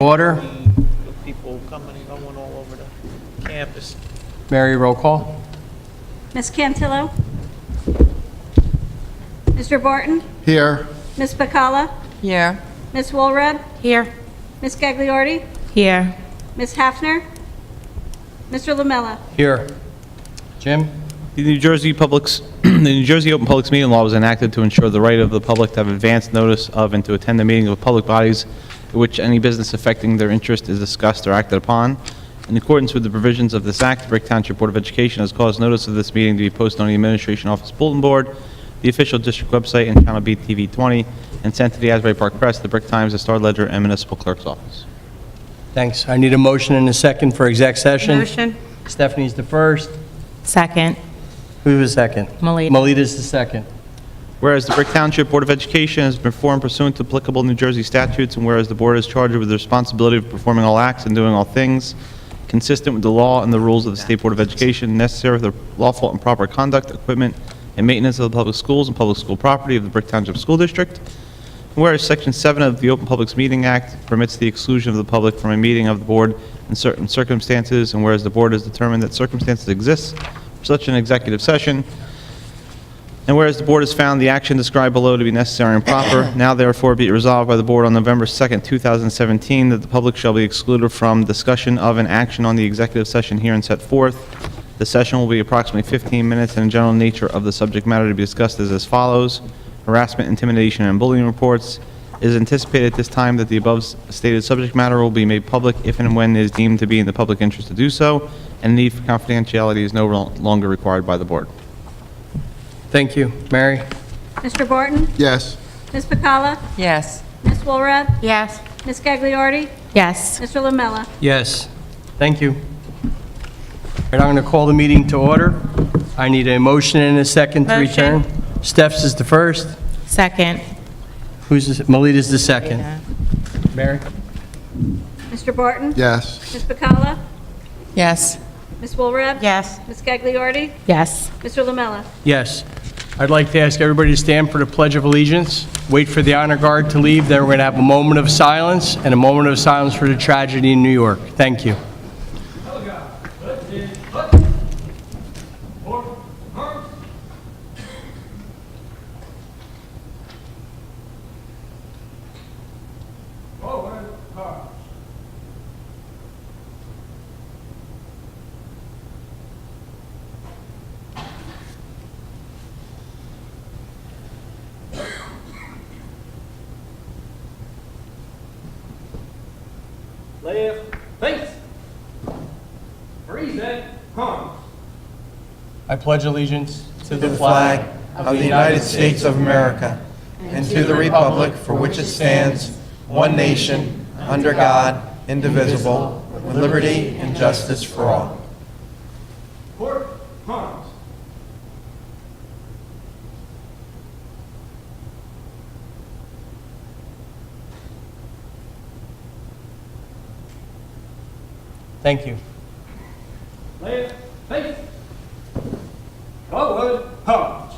order. With people coming and going all over the campus. Mary, roll call. Ms. Cantillo? Mr. Barton? Here. Ms. Bacala? Here. Ms. Woolred? Here. Ms. Gagliardi? Here. Ms. Hafner? Mr. Lamella? Here. Jim? The New Jersey Open Publics Meeting Law was enacted to ensure the right of the public to have advance notice of and to attend the meeting of public bodies in which any business affecting their interest is discussed or acted upon. In accordance with the provisions of this act, the Brick Township Board of Education has caused notice of this meeting to be posted on the Administration Office Bulletin Board, the official district website, and Channel B TV 20, and sent to the Asbury Park Press, the Brick Times, the Star Ledger, and Municipal Clerk's Office. Thanks. I need a motion and a second for exec session. Motion. Stephanie's the first. Second. Who was second? Melita. Melita's the second. Whereas the Brick Township Board of Education has been formed pursuant to applicable New Jersey statutes, and whereas the board is charged with the responsibility of performing all acts and doing all things consistent with the law and the rules of the State Board of Education necessary for the lawful and proper conduct, equipment, and maintenance of the public schools and public school property of the Brick Township School District. And whereas Section 7 of the Open Publics Meeting Act permits the exclusion of the public from a meeting of the board in certain circumstances, and whereas the board has determined that circumstances exist for such an executive session, and whereas the board has found the action described below to be necessary and proper, now therefore be it resolved by the board on November 2nd, 2017, that the public shall be excluded from discussion of an action on the executive session herein set forth. The session will be approximately 15 minutes, and the general nature of the subject matter to be discussed is as follows. Harassment, intimidation, and bullying reports. It is anticipated at this time that the above stated subject matter will be made public if and when it is deemed to be in the public interest to do so, and the need for confidentiality is no longer required by the board. Thank you. Mary? Mr. Barton? Yes. Ms. Bacala? Yes. Ms. Woolred? Yes. Ms. Gagliardi? Yes. Mr. Lamella? Yes. Thank you. All right, I'm going to call the meeting to order. I need a motion and a second to Motion. return. Steph's is the first. Second. Who's this? Melita's the second. Mary? Mr. Barton? Yes. Ms. Bacala? Yes. Ms. Woolred? Yes. Ms. Gagliardi? Yes. Mr. Lamella? Yes. I'd like to ask everybody to stand for the Pledge of Allegiance. Wait for the honor guard to leave. Then we're going to have a moment of silence and a moment of silence for the tragedy in New York. Thank you. Left, face. Reset, arms. I pledge allegiance to the flag of the United States of America and to the republic for which it stands, one nation, under God, indivisible, with liberty and justice for all. Court, arms. Thank you. Left, face. Forward, arms.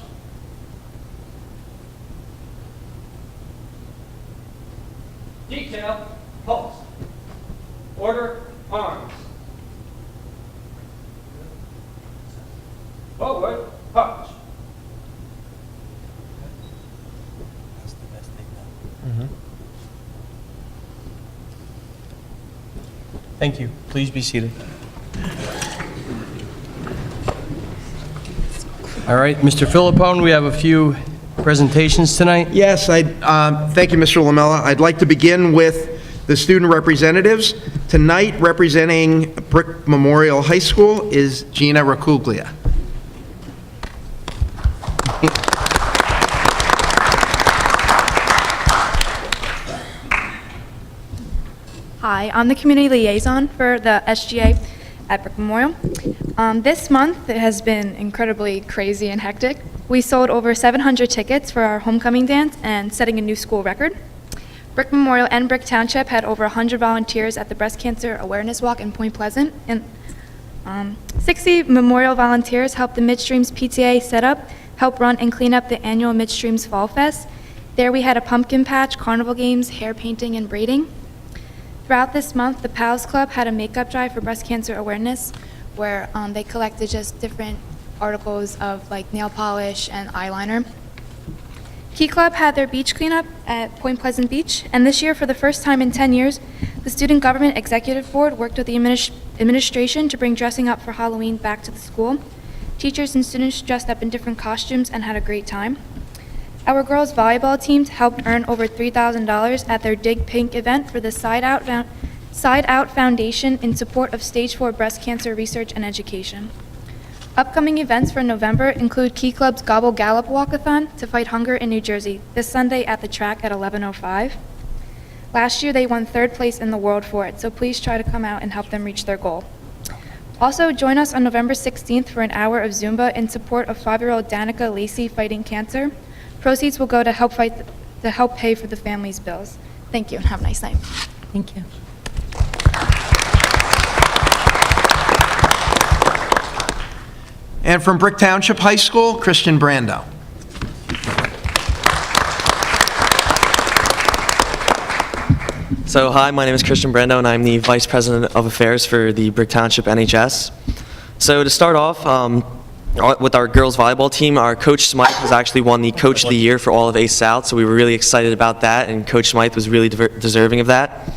Detail, pulse. Order, arms. Forward, arms. Thank you. Please be seated. All right, Mr. Philippone, we have a few presentations tonight. Yes, thank you, Mr. Lamella. I'd like to begin with the student representatives. Tonight, representing Brick Memorial High School is Gina Racuglia. Hi, I'm the community liaison for the SGA at Brick Memorial. This month it has been incredibly crazy and hectic. We sold over 700 tickets for our homecoming dance and setting a new school record. Brick Memorial and Brick Township had over 100 volunteers at the Breast Cancer Awareness Walk in Point Pleasant. And 60 Memorial volunteers helped the Midstreams PTA set up, help run and clean up the annual Midstreams Fall Fest. There we had a pumpkin patch, carnival games, hair painting, and braiding. Throughout this month, the PALS Club had a makeup drive for breast cancer awareness where they collected just different articles of like nail polish and eyeliner. Key Club had their beach cleanup at Point Pleasant Beach, and this year, for the first time in 10 years, the Student Government Executive Board worked with the administration to bring dressing up for Halloween back to the school. Teachers and students dressed up in different costumes and had a great time. Our girls' volleyball teams helped earn over $3,000 at their Dig Pink event for the Side Out Foundation in support of Stage 4 breast cancer research and education. Upcoming events for November include Key Club's Gobble Gallop Walkathon to fight hunger in New Jersey this Sunday at the track at 11:05. Last year, they won 3rd place in the world for it, so please try to come out and help them reach their goal. Also, join us on November 16th for an hour of Zumba in support of 5-year-old Danica Lacey fighting cancer. Proceeds will go to help pay for the family's bills. Thank you, and have a nice night. Thank you. And from Brick Township High School, Christian Brando. So hi, my name is Christian Brando, and I'm the Vice President of Affairs for the Brick Township NHS. So to start off, with our girls volleyball team, our Coach Smythe has actually won the Coach of the Year for all of Ace South, so we were really excited about that, and Coach Smythe was really deserving of that.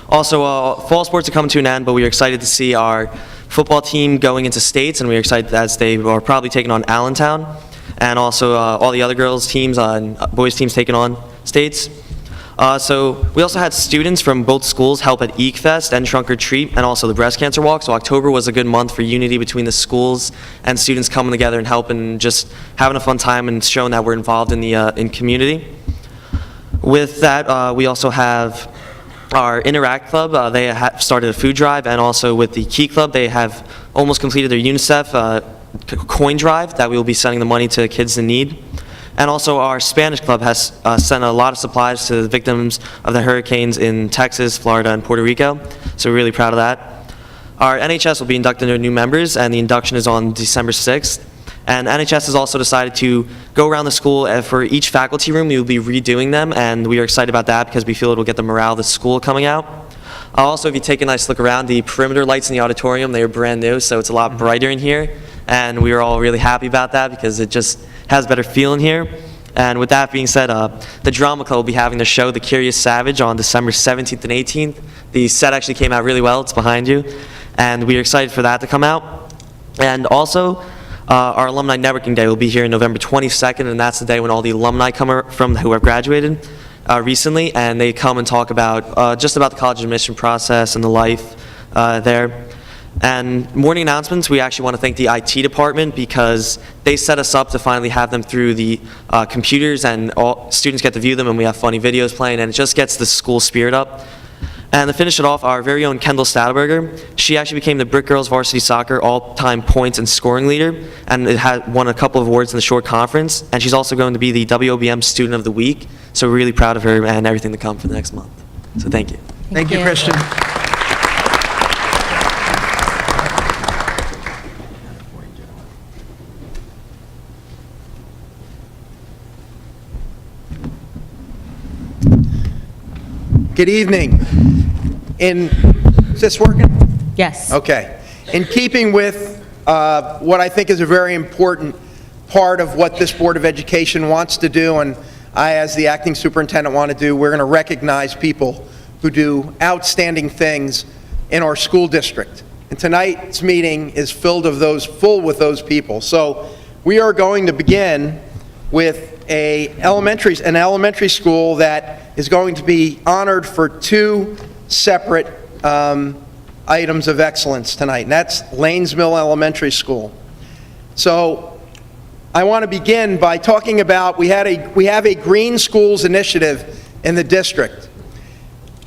Also, fall sports are coming to an end, but we are excited to see our football team going into states, and we're excited as they are probably taking on Allentown, and also all the other girls teams and boys teams taking on states. So we also had students from both schools help at Eek Fest and Trunk or Treat, and also the breast cancer walk. So October was a good month for unity between the schools and students coming together and helping, and just having a fun time and showing that we're involved in the in community. With that, we also have our Interact Club. They have started a food drive, and also with the Key Club, they have almost completed their UNICEF coin drive that we will be sending the money to kids in need. And also our Spanish Club has sent a lot of supplies to the victims of the hurricanes in Texas, Florida, and Puerto Rico, so we're really proud of that. Our NHS will be inducting their new members, and the induction is on December 6th. And NHS has also decided to go around the school, and for each faculty room, we will be redoing them, and we are excited about that because we feel it will get the morale of the school coming out. Also, if you take a nice look around, the perimeter lights in the auditorium, they are brand new, so it's a lot brighter in here, and we are all really happy about that because it just has a better feel in here. And with that being said, the Drama Club will be having their show, The Curious Savage, on December 17th and 18th. The set actually came out really well, it's behind you, and we are excited for that to come out. And also, our Alumni Networking Day will be here on November 22nd, and that's the day when all the alumni come from who have graduated recently, and they come and talk about just about the college admission process and the life there. And morning announcements, we actually want to thank the IT department because they set us up to finally have them through the computers, and all students get to view them, and we have funny videos playing, and it just gets the school spirit up. And to finish it off, our very own Kendall Stadelberger, she actually became the Brick Girls Varsity Soccer all-time points and scoring leader, and it had won a couple of awards in the short conference, and she's also going to be the WOBM Student of the Week, so we're really proud of her and everything to come for the next month. So thank you. Thank you, Christian. Good evening. Is this working? Yes. Okay. In keeping with what I think is a very important part of what this Board of Education wants to do, and I, as the acting superintendent, want to do, we're going to recognize people who do outstanding things in our school district. And tonight's meeting is full with those people. So we are going to begin with an elementary school that is going to be honored for two separate items of excellence tonight, and that's Lanes Mill Elementary School. So I want to begin by talking about, we have a Green Schools initiative in the district.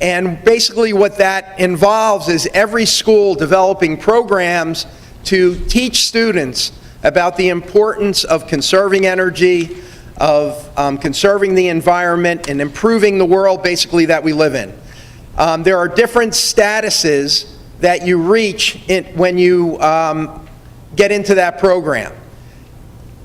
And basically what that involves is every school developing programs to teach students about the importance of conserving energy, of conserving the environment, and improving the world basically that we live in. There are different statuses that you reach when you get into that program.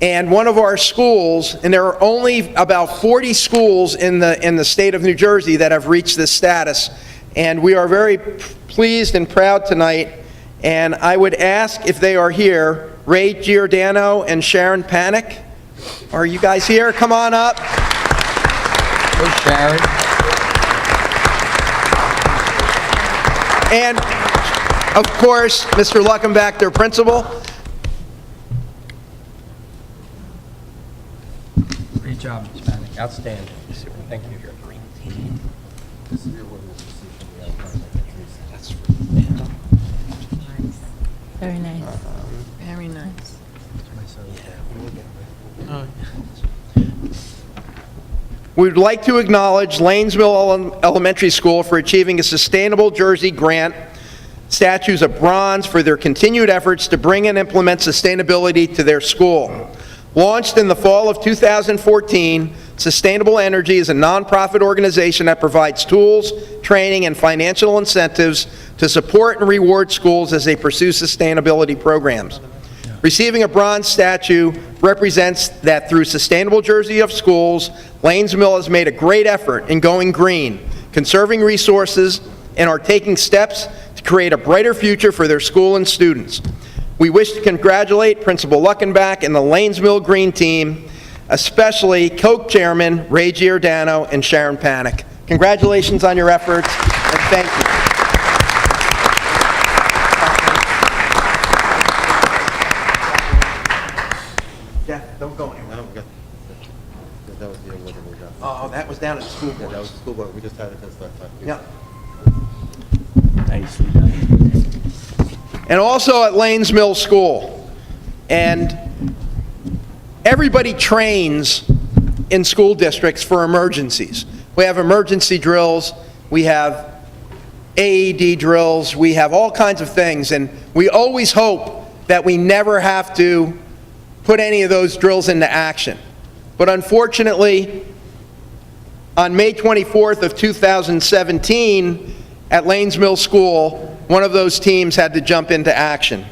And one of our schools, and there are only about 40 schools in the state of New Jersey that have reached this status, And we are very pleased and proud tonight, and I would ask if they are here, Ray Giordano and Sharon Panic. Are you guys here? Come on up. Hey, Sharon. And, of course, Mr. Luckenbach, their principal. Great job, Ms. Panic. Outstanding. Thank you. Very nice. Very nice. We would like to acknowledge Lanesville Elementary School for achieving a Sustainable Jersey Grant statues of bronze for their continued efforts to bring and implement sustainability to their school. Launched in the fall of 2014, Sustainable Energy is a nonprofit organization that provides tools, training, and financial incentives to support and reward schools as they pursue sustainability programs. Receiving a bronze statue represents that through Sustainable Jersey of Schools, Lanesville has made a great effort in going green, conserving resources, and are taking steps to create a brighter future for their school and students. We wish to congratulate Principal Luckenbach and the Lanesville Green Team, especially co-chairman Ray Giordano and Sharon Panic. Congratulations on your efforts, and thank you. Jeff, don't go anywhere. That was the award that we got. Oh, that was down at the school Yeah, that was board. the school board. We just had it this last time. Yeah. Nicely done. And also at Lanes Mill School. And everybody trains in school districts for emergencies. We have emergency drills, we have AED drills, we have all kinds of things, and we always hope that we never have to put any of those drills into action. But unfortunately, on May 24th of 2017, at Lanes Mill School, one of those teams had to jump into action.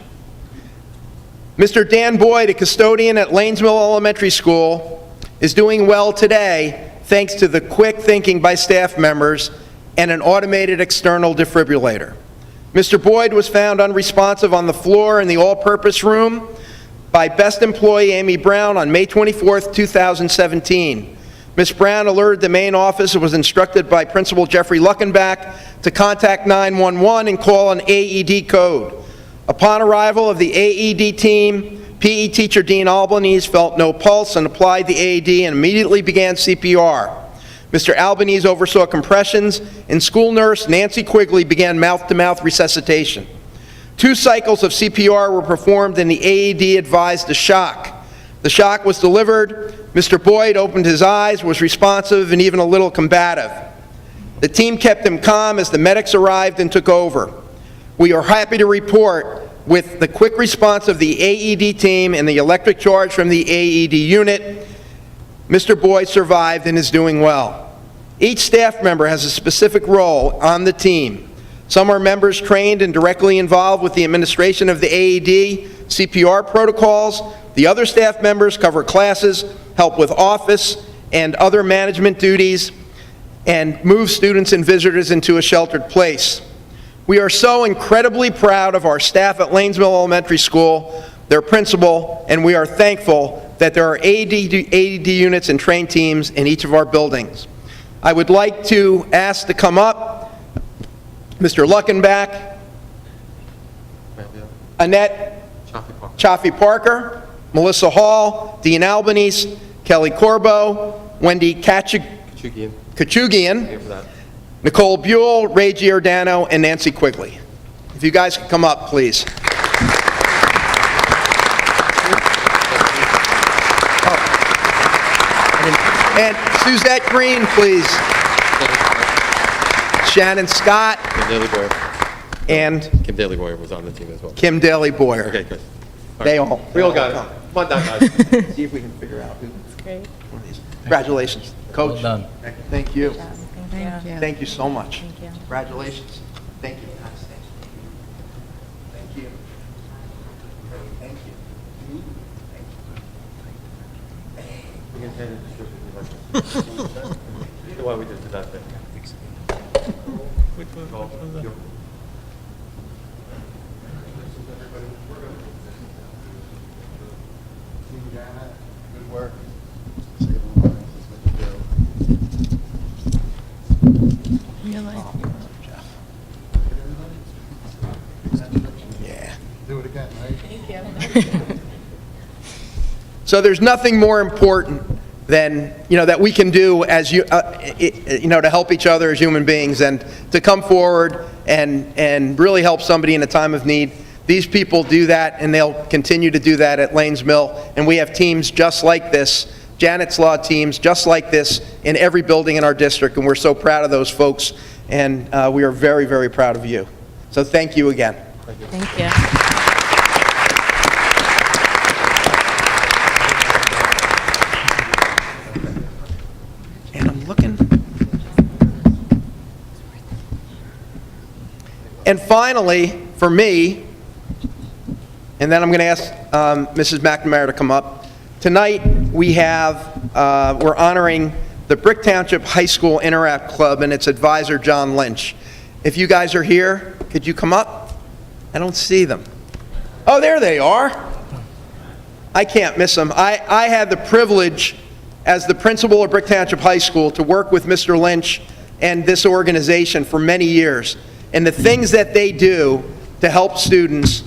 Mr. Dan Boyd, a custodian at Lanes Mill Elementary School, is doing well today thanks to the quick thinking by staff members and an automated external defibrillator. Mr. Boyd was found unresponsive on the floor in the all-purpose room by Best Employee Amy Brown on May 24th, 2017. Ms. Brown alerted the main office and was instructed by Principal Jeffrey Luckenbach to contact 911 and call an AED code. Upon arrival of the AED team, PE teacher Dean Albanese felt no pulse and applied the AED and immediately began CPR. Mr. Albanese oversaw compressions, and school nurse Nancy Quigley began mouth-to-mouth resuscitation. 2 cycles of CPR were performed and the AED advised a shock. The shock was delivered. Mr. Boyd opened his eyes, was responsive, and even a little combative. The team kept him calm as the medics arrived and took over. We are happy to report, with the quick response of the AED team and the electric charge from the AED unit, Mr. Boyd survived and is doing well. Each staff member has a specific role on the team. Some are members trained and directly involved with the administration of the AED CPR protocols. The other staff members cover classes, help with office and other management duties, and move students and visitors into a sheltered place. We are so incredibly proud of our staff at Lanesville Elementary School, their principal, and we are thankful that there are AED units and trained teams in each of our buildings. I would like to ask to come up Mr. Luckenbach, Annette Chaffee Parker, Melissa Hall, Dean Albanese, Kelly Corbo, Wendy Kachugian, Nicole Buell, Ray Giordano, and Nancy Quigley. If you guys could come up, please. And Suzette Green, please. Shannon Scott. Kim Daly Boyer. And Kim Daly Boyer was on the team as well. Kim Daly Boyer. Okay, good. We all got it. Come on down, guys. See if we can figure out who. Great. One of these. Congratulations, Coach. Well done. Thank you. Thank you. Thank you so much. Thank you. Congratulations. Thank you. Thank you. Thank you. The one we did that thing. Good work. Yeah. Do it again, right? Thank you. So there's nothing more important than, that we can do as to help each other as human beings and to come forward and really help somebody in a time of need. These people do that, and they'll continue to do that at Lanes Mill, and we have teams just like this, Janet's Law teams just like this in every building in our district, and we're so proud of those folks, and we are very, very proud of you. So thank you again. Thank you. And I'm looking. And finally, for me, and then I'm going to ask Mrs. McNamara to come up. Tonight, we're honoring the Brick Township High School Interact Club and its advisor, John Lynch. If you guys are here, could you come up? I don't see them. Oh, there they are. I can't miss them. I had the privilege, as the principal of Brick Township High School, to work with Mr. Lynch and this organization for many years. And the things that they do to help students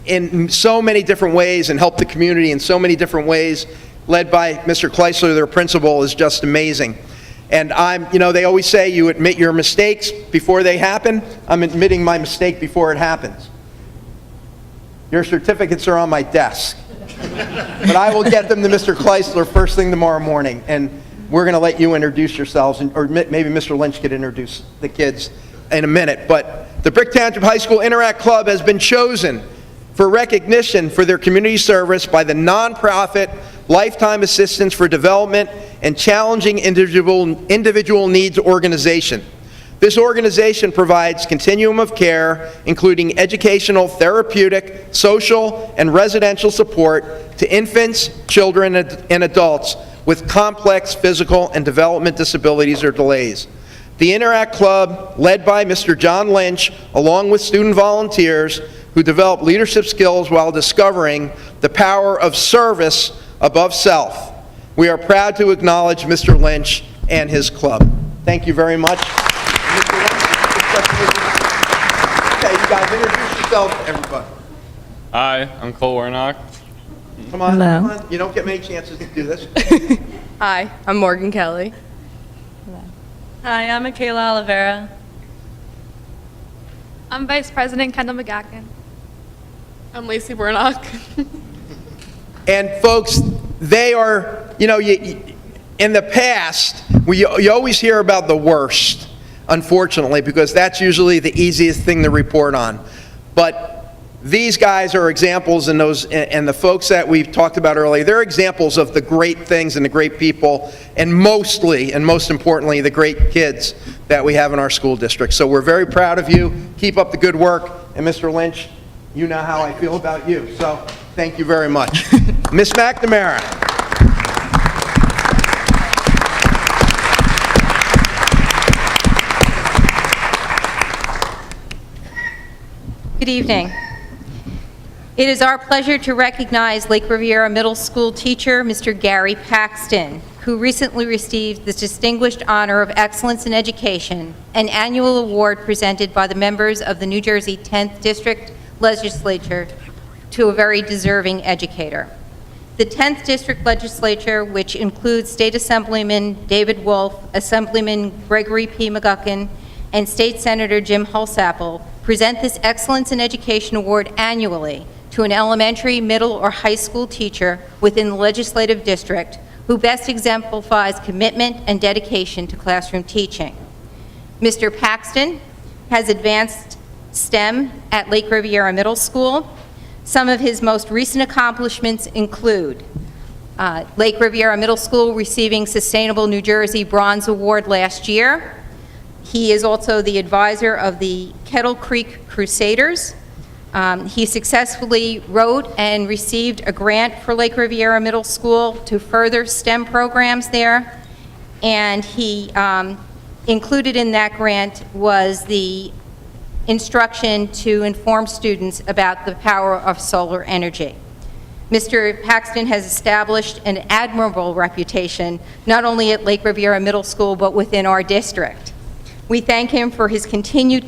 in so many different ways and help the community in so many different ways, led by Mr. Kleisler, their principal, is just amazing. And they always say you admit your mistakes before they happen. I'm admitting my mistake before it happens. Your certificates are on my desk. But I will get them to Mr. Kleisler first thing tomorrow morning, and we're going to let you introduce yourselves, or maybe Mr. Lynch could introduce the kids in a minute. But the Brick Township High School Interact Club has been chosen for recognition for their community service by the nonprofit Lifetime Assistance for Development and Challenging Individual Needs organization. This organization provides continuum of care, including educational, therapeutic, social, and residential support to infants, children, and adults with complex physical and development disabilities or delays. The Interact Club, led by Mr. John Lynch, along with student volunteers who develop leadership skills while discovering the power of service above self. We are proud to acknowledge Mr. Lynch and his club. Thank you very much. Mr. Lynch, okay, you guys introduce yourself, everybody. Hi, I'm Cole Warnock. Come on, Hello. come on. You don't get many chances to do this. Hi, I'm Morgan Kelly. Hi, I'm Michaela Oliveira. I'm Vice President Kendall McGacken. I'm Lacey Warnock. And folks, they are, in the past, you always hear about the worst, unfortunately, because that's usually the easiest thing to report on. But these guys are examples, and the folks that we've talked about earlier, they're examples of the great things and the great people, and mostly, and most importantly, the great kids that we have in our school district. So we're very proud of you. Keep up the good work. And Mr. Lynch, you know how I feel about you. So thank you very much. Ms. McNamara. Good evening. It is our pleasure to recognize Lake Riviera Middle School teacher, Mr. Gary Paxton, who recently received the Distinguished Honor of Excellence in Education, an annual award presented by the members of the New Jersey 10th District Legislature to a very deserving educator. The 10th District Legislature, which includes State Assemblyman David Wolf, Assemblyman Gregory P. McGuckin, and State Senator Jim Hulsapple, present this Excellence in Education Award annually to an elementary, middle, or high school teacher within the legislative district who best exemplifies commitment and dedication to classroom teaching. Mr. Paxton has advanced STEM at Lake Riviera Middle School. Some of his most recent accomplishments include Lake Riviera Middle School receiving Sustainable New Jersey Bronze Award last year. He is also the advisor of the Kettle Creek Crusaders. He successfully wrote and received a grant for Lake Riviera Middle School to further STEM programs there. And he Included in that grant was the instruction to inform students about the power of solar energy. Mr. Paxton has established an admirable reputation, not only at Lake Riviera Middle School, but within our district. We thank him for his continued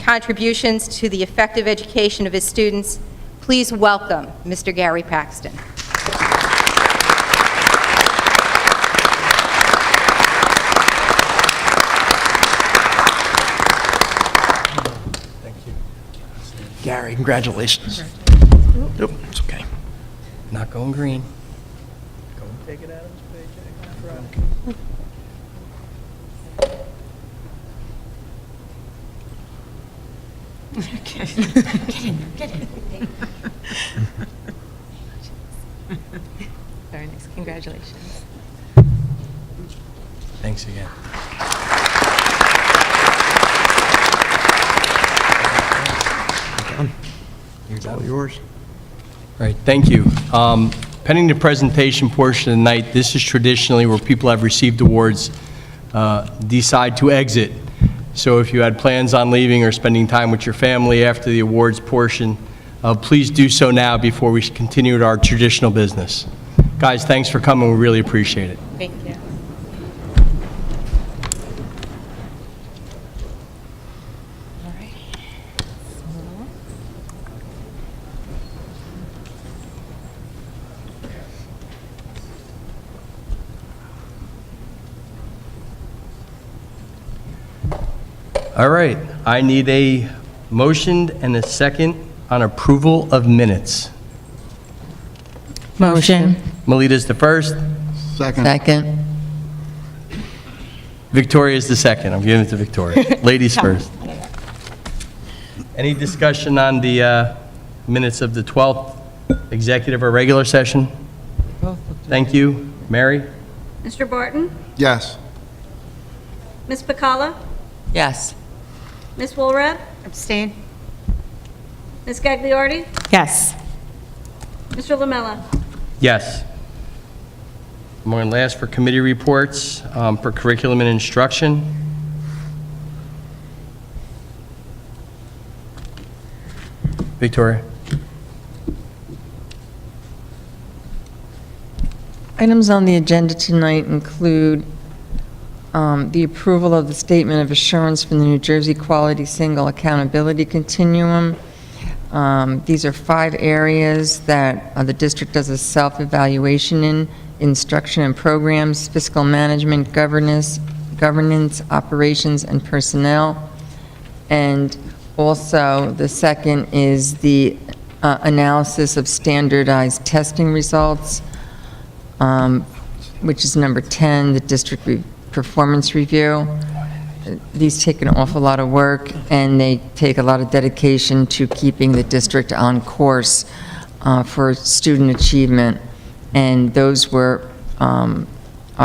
contributions to the effective education of his students. Please welcome Mr. Gary Paxton. Gary, congratulations. Nope, it's okay. Not going green. Very nice. Congratulations. Thanks again. It's all yours. All right, thank you. Pending the presentation portion of the night, this is traditionally where people have received awards decide to exit. So if you had plans on leaving or spending time with your family after the awards portion, please do so now before we continue with our traditional business. Guys, thanks for coming. We really appreciate it. Thank you. All right. All right, I need a motion and a second on approval of minutes. Motion. Melita's the first, Second. Victoria's the second. I'm giving it to Victoria. Ladies first. Any discussion on the minutes of the 12th executive or regular session? Thank you. Mary? Mr. Barton? Yes. Ms. Pacala? Yes. Ms. Walrath? Abstain. Ms. Gagliardi? Yes. Mr. Lamella? Yes. I'm going to last for committee reports for curriculum and instruction. Victoria? Items on the agenda tonight include the approval of the Statement of Assurance from the New Jersey Quality Single Accountability Continuum. These are 5 areas that the district does a self-evaluation in: instruction and programs, fiscal management, governance, operations, and personnel. And also, the second is the analysis of standardized testing results, which is number 10, the district performance review. These take an awful lot of work, and they take a lot of dedication to keeping the district on course for student achievement. And those are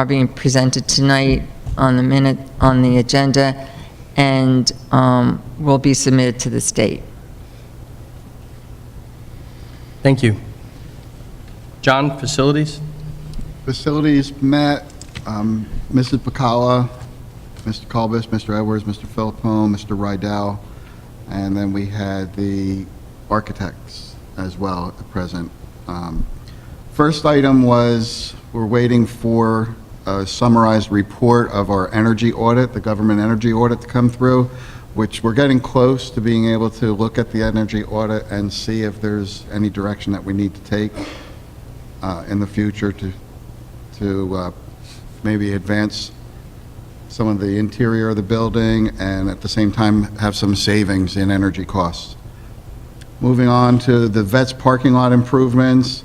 being presented tonight on the agenda, and will be submitted to the state. Thank you. John, facilities? Facilities met, Mrs. Pacala, Mr. Colbus, Mr. Edwards, Mr. Philippone, Mr. Rydell, and then we had the architects as well at present. First item was, we're waiting for a summarized report of our energy audit, the government energy audit to come through, which we're getting close to being able to look at the energy audit and see if there's any direction that we need to take in the future to maybe advance some of the interior of the building and at the same time have some savings in energy costs. Moving on to the VETS parking lot improvements.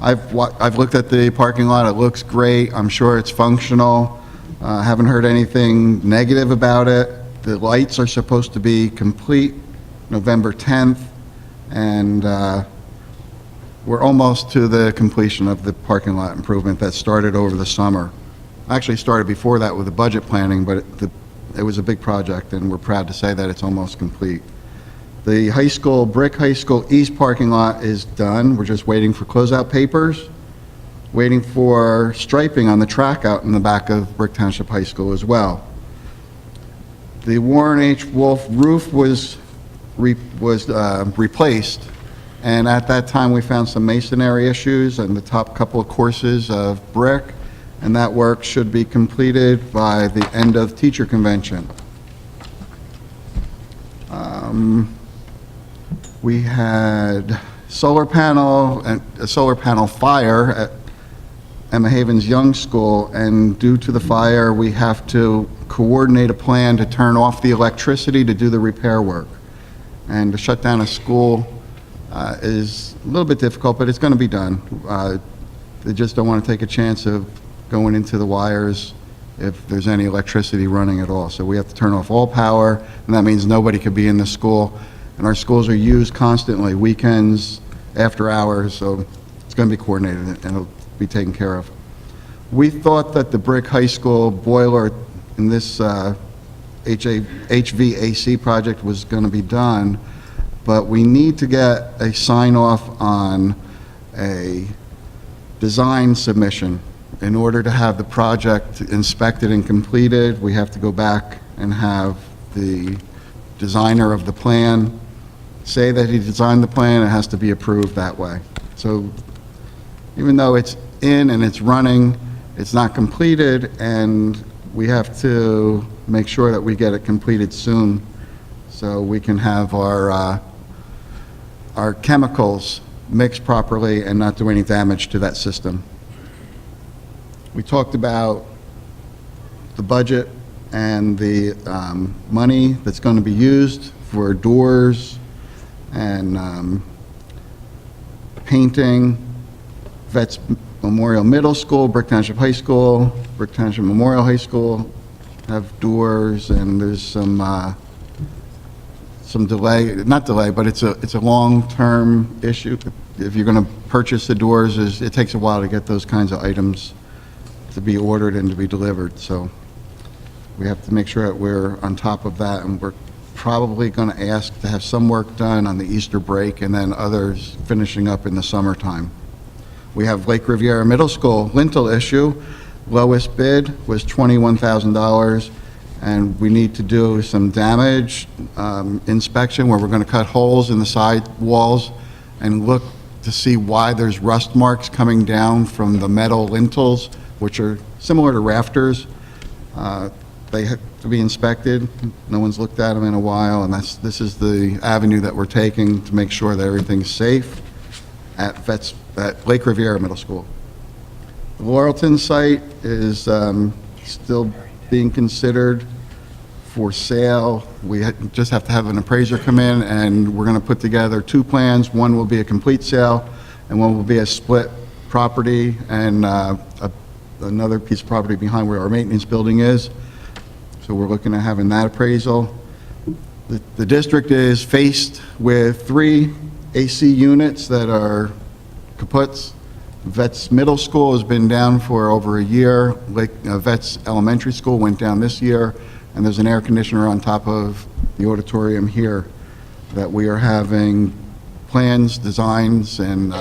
I've looked at the parking lot. It looks great. I'm sure it's functional. Haven't heard anything negative about it. The lights are supposed to be complete November 10th, and we're almost to the completion of the parking lot improvement that started over the summer. Actually started before that with the budget planning, but it was a big project, and we're proud to say that it's almost complete. The high school, Brick High School East parking lot is done. We're just waiting for closeout papers, waiting for striping on the track out in the back of Brick Township High School as well. The Warren H. Wolf roof was replaced, and at that time, we found some masonry issues on the top couple of courses of brick, and that work should be completed by the end of teacher convention. We had a solar panel fire at Emma Havens Young School, and due to the fire, we have to coordinate a plan to turn off the electricity to do the repair work. And to shut down a school is a little bit difficult, but it's going to be done. They just don't want to take a chance of going into the wires if there's any electricity running at all. So we have to turn off all power, and that means nobody could be in the school. And our schools are used constantly, weekends, after hours, so it's going to be coordinated and it'll be taken care of. We thought that the Brick High School boiler in this HVAC project was going to be done, but we need to get a sign-off on a design submission. In order to have the project inspected and completed, we have to go back and have the designer of the plan say that he designed the plan. It has to be approved that way. So even though it's in and it's running, it's not completed, and we have to make sure that we get it completed soon so we can have our chemicals mixed properly and not do any damage to that system. We talked about the budget and the money that's going to be used for doors and painting. Vets Memorial Middle School, Brick Township High School, Brick Township Memorial High School have doors, and there's some delay, not delay, but it's a long-term issue. If you're going to purchase the doors, it takes a while to get those kinds of items to be ordered and to be delivered. So we have to make sure that we're on top of that, and we're probably going to ask to have some work done on the Easter break and then others finishing up in the summertime. We have Lake Riviera Middle School lintel issue. Lowest bid was $21,000, and we need to do some damage inspection where we're going to cut holes in the side walls and look to see why there's rust marks coming down from the metal lintels, which are similar to rafters. They have to be inspected. No one's looked at them in a while, and this is the avenue that we're taking to make sure that everything's safe at Lake Riviera Middle School. The Laurelton site is still being considered for sale. We just have to have an appraiser come in, and we're going to put together two plans. One will be a complete sale, and one will be a split property and another piece of property behind where our maintenance building is. So we're looking at having that appraisal. The district is faced with 3 AC units that are kaputs. Vets Middle School has been down for over a year. Vets Elementary School went down this year, and there's an air conditioner on top of the auditorium here that we are having plans, designs, and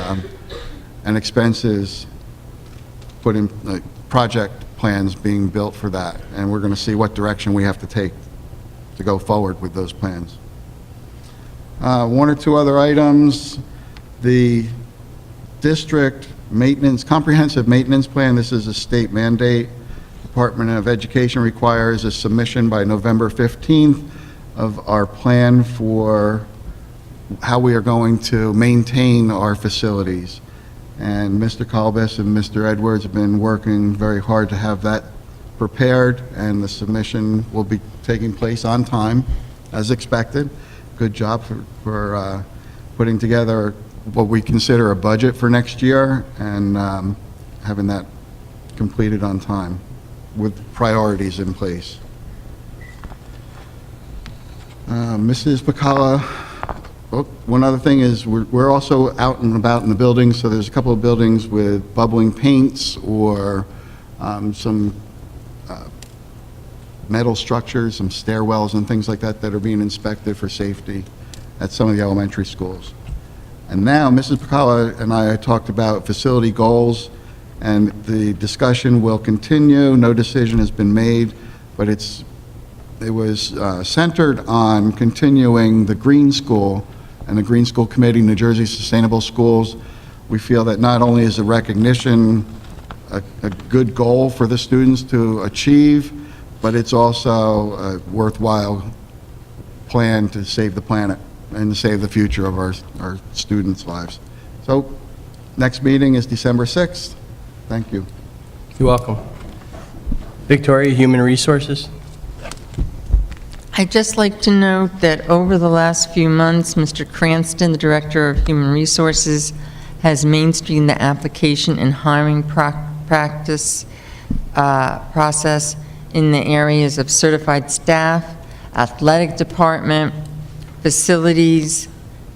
expenses put in, project plans being built for that, and we're going to see what direction we have to take to go forward with those plans. One or two other items. The district maintenance, comprehensive maintenance plan, this is a state mandate. Department of Education requires a submission by November 15th of our plan for how we are going to maintain our facilities. And Mr. Colbus and Mr. Edwards have been working very hard to have that prepared, and the submission will be taking place on time, as expected. Good job for putting together what we consider a budget for next year and having that completed on time with priorities in place. Mrs. Pacala, one other thing is we're also out and about in the buildings, so there's a couple of buildings with bubbling paints or some metal structures, some stairwells and things like that that are being inspected for safety at some of the elementary schools. And now Mrs. Pacala and I talked about facility goals, and the discussion will continue. No decision has been made, but it's it was centered on continuing the Green School and the Green School Committee, New Jersey Sustainable Schools. We feel that not only is the recognition a good goal for the students to achieve, but it's also a worthwhile plan to save the planet and to save the future of our students' lives. So, next meeting is December 6th. Thank you. You're welcome. Victoria, Human Resources? I'd just like to note that over the last few months, Mr. Cranston, the Director of Human Resources, has mainstreamed the application and hiring process in the areas of certified staff, athletic department, facilities,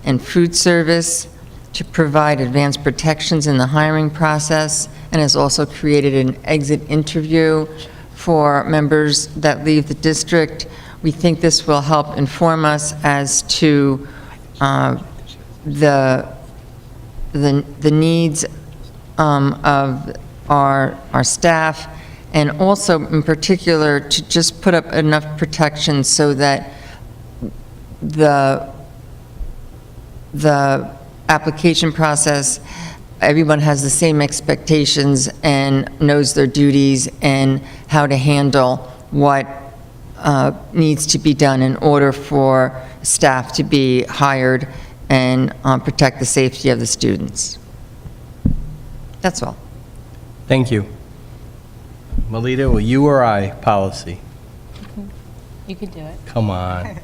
and food service to provide advanced protections in the hiring process, and has also created an exit interview for members that leave the district. We think this will help inform us as to the needs of our staff, and also in particular to just put up enough protections so that the application process, everyone has the same expectations and knows their duties and how to handle what needs to be done in order for staff to be hired and protect the safety of the students. That's all. Thank you. Melita, will you or I policy? You could do it. Come on.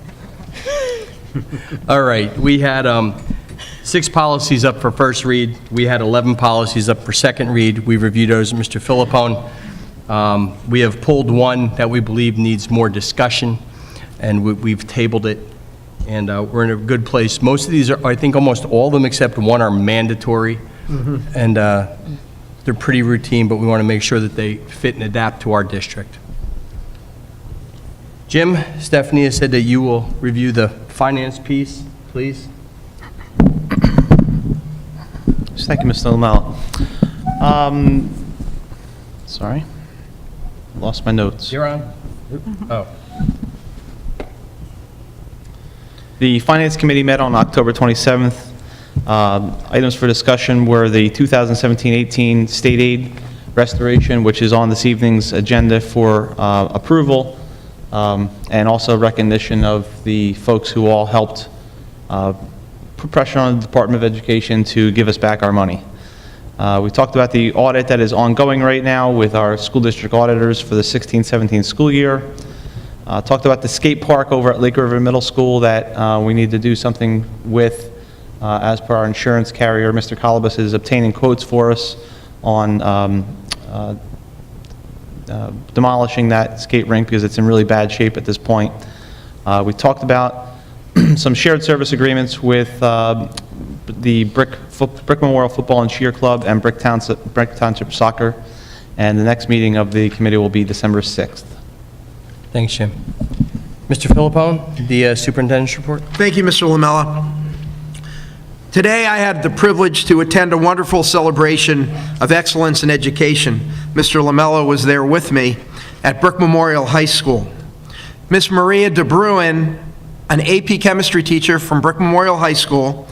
All right, we had 6 policies up for first read. We had 11 policies up for second read. We reviewed those, Mr. Philippone. We have pulled one that we believe needs more discussion, and we've tabled it, and we're in a good place. Most of these are, I think almost all of them except one are mandatory, and they're pretty routine, but we want to make sure that they fit and adapt to our district. Jim, Stephanie has said that you will review the finance piece, please. Thank you, Mr. Lamella. Sorry, lost my notes. You're on. Oh. The Finance Committee met on October 27th. Items for discussion were the 2017-18 state aid restoration, which is on this evening's agenda for approval, and also recognition of the folks who all helped put pressure on the Department of Education to give us back our money. We talked about the audit that is ongoing right now with our school district auditors for the 16-17 school year. Talked about the skate park over at Lake River Middle School that we need to do something with. As per our insurance carrier, Mr. Colobus is obtaining quotes for us on demolishing that skate rink because it's in really bad shape at this point. We talked about some shared service agreements with the Brick Memorial Football and Cheer Club and Brick Township Soccer, and the next meeting of the committee will be December 6th. Thanks, Jim. Mr. Philippone, the superintendent's report. Thank you, Mr. Lamella. Today, I had the privilege to attend a wonderful celebration of excellence in education. Mr. Lamella was there with me at Brick Memorial High School. Miss Maria DeBruin, an AP chemistry teacher from Brick Memorial High School,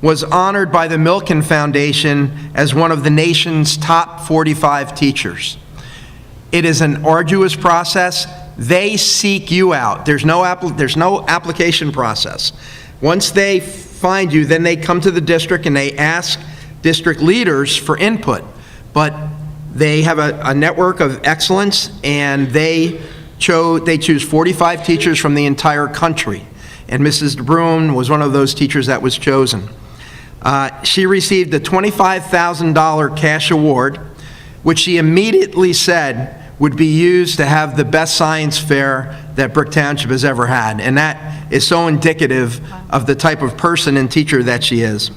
was honored by the Milken Foundation as one of the nation's top 45 teachers. It is an arduous process. They seek you out. There's no application process. Once they find you, then they come to the district and they ask district leaders for input. But they have a network of excellence, and they choose 45 teachers from the entire country. And Mrs. DeBruin was one of those teachers that was chosen. She received a $25,000 cash award, which she immediately said would be used to have the best science fair that Brick Township has ever had. And that is so indicative of the type of person and teacher that she is.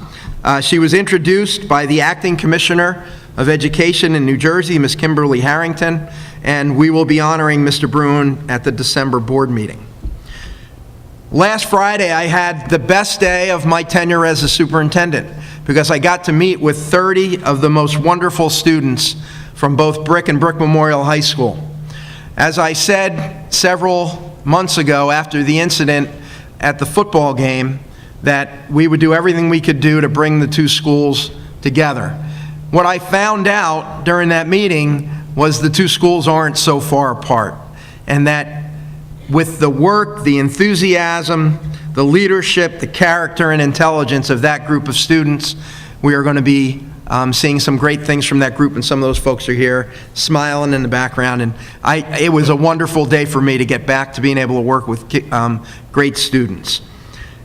She was introduced by the Acting Commissioner of Education in New Jersey, Ms. Kimberly Harrington, and we will be honoring Mr. Bruin at the December board meeting. Last Friday, I had the best day of my tenure as a superintendent because I got to meet with 30 of the most wonderful students from both Brick and Brick Memorial High School. As I said several months ago after the incident at the football game that we would do everything we could do to bring the two schools together. What I found out during that meeting was the two schools aren't so far apart, and that with the work, the enthusiasm, the leadership, the character, and intelligence of that group of students, we are going to be seeing some great things from that group, and some of those folks are here smiling in the background. And it was a wonderful day for me to get back to being able to work with great students.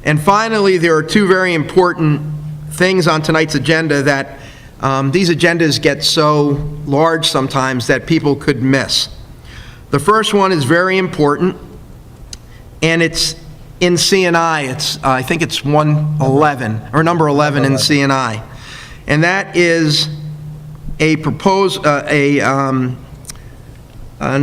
And finally, there are two very important things on tonight's agenda that these agendas get so large sometimes that people could miss. The first one is very important, and it's in CNI. I think it's 111, or number 11 in CNI. And that is an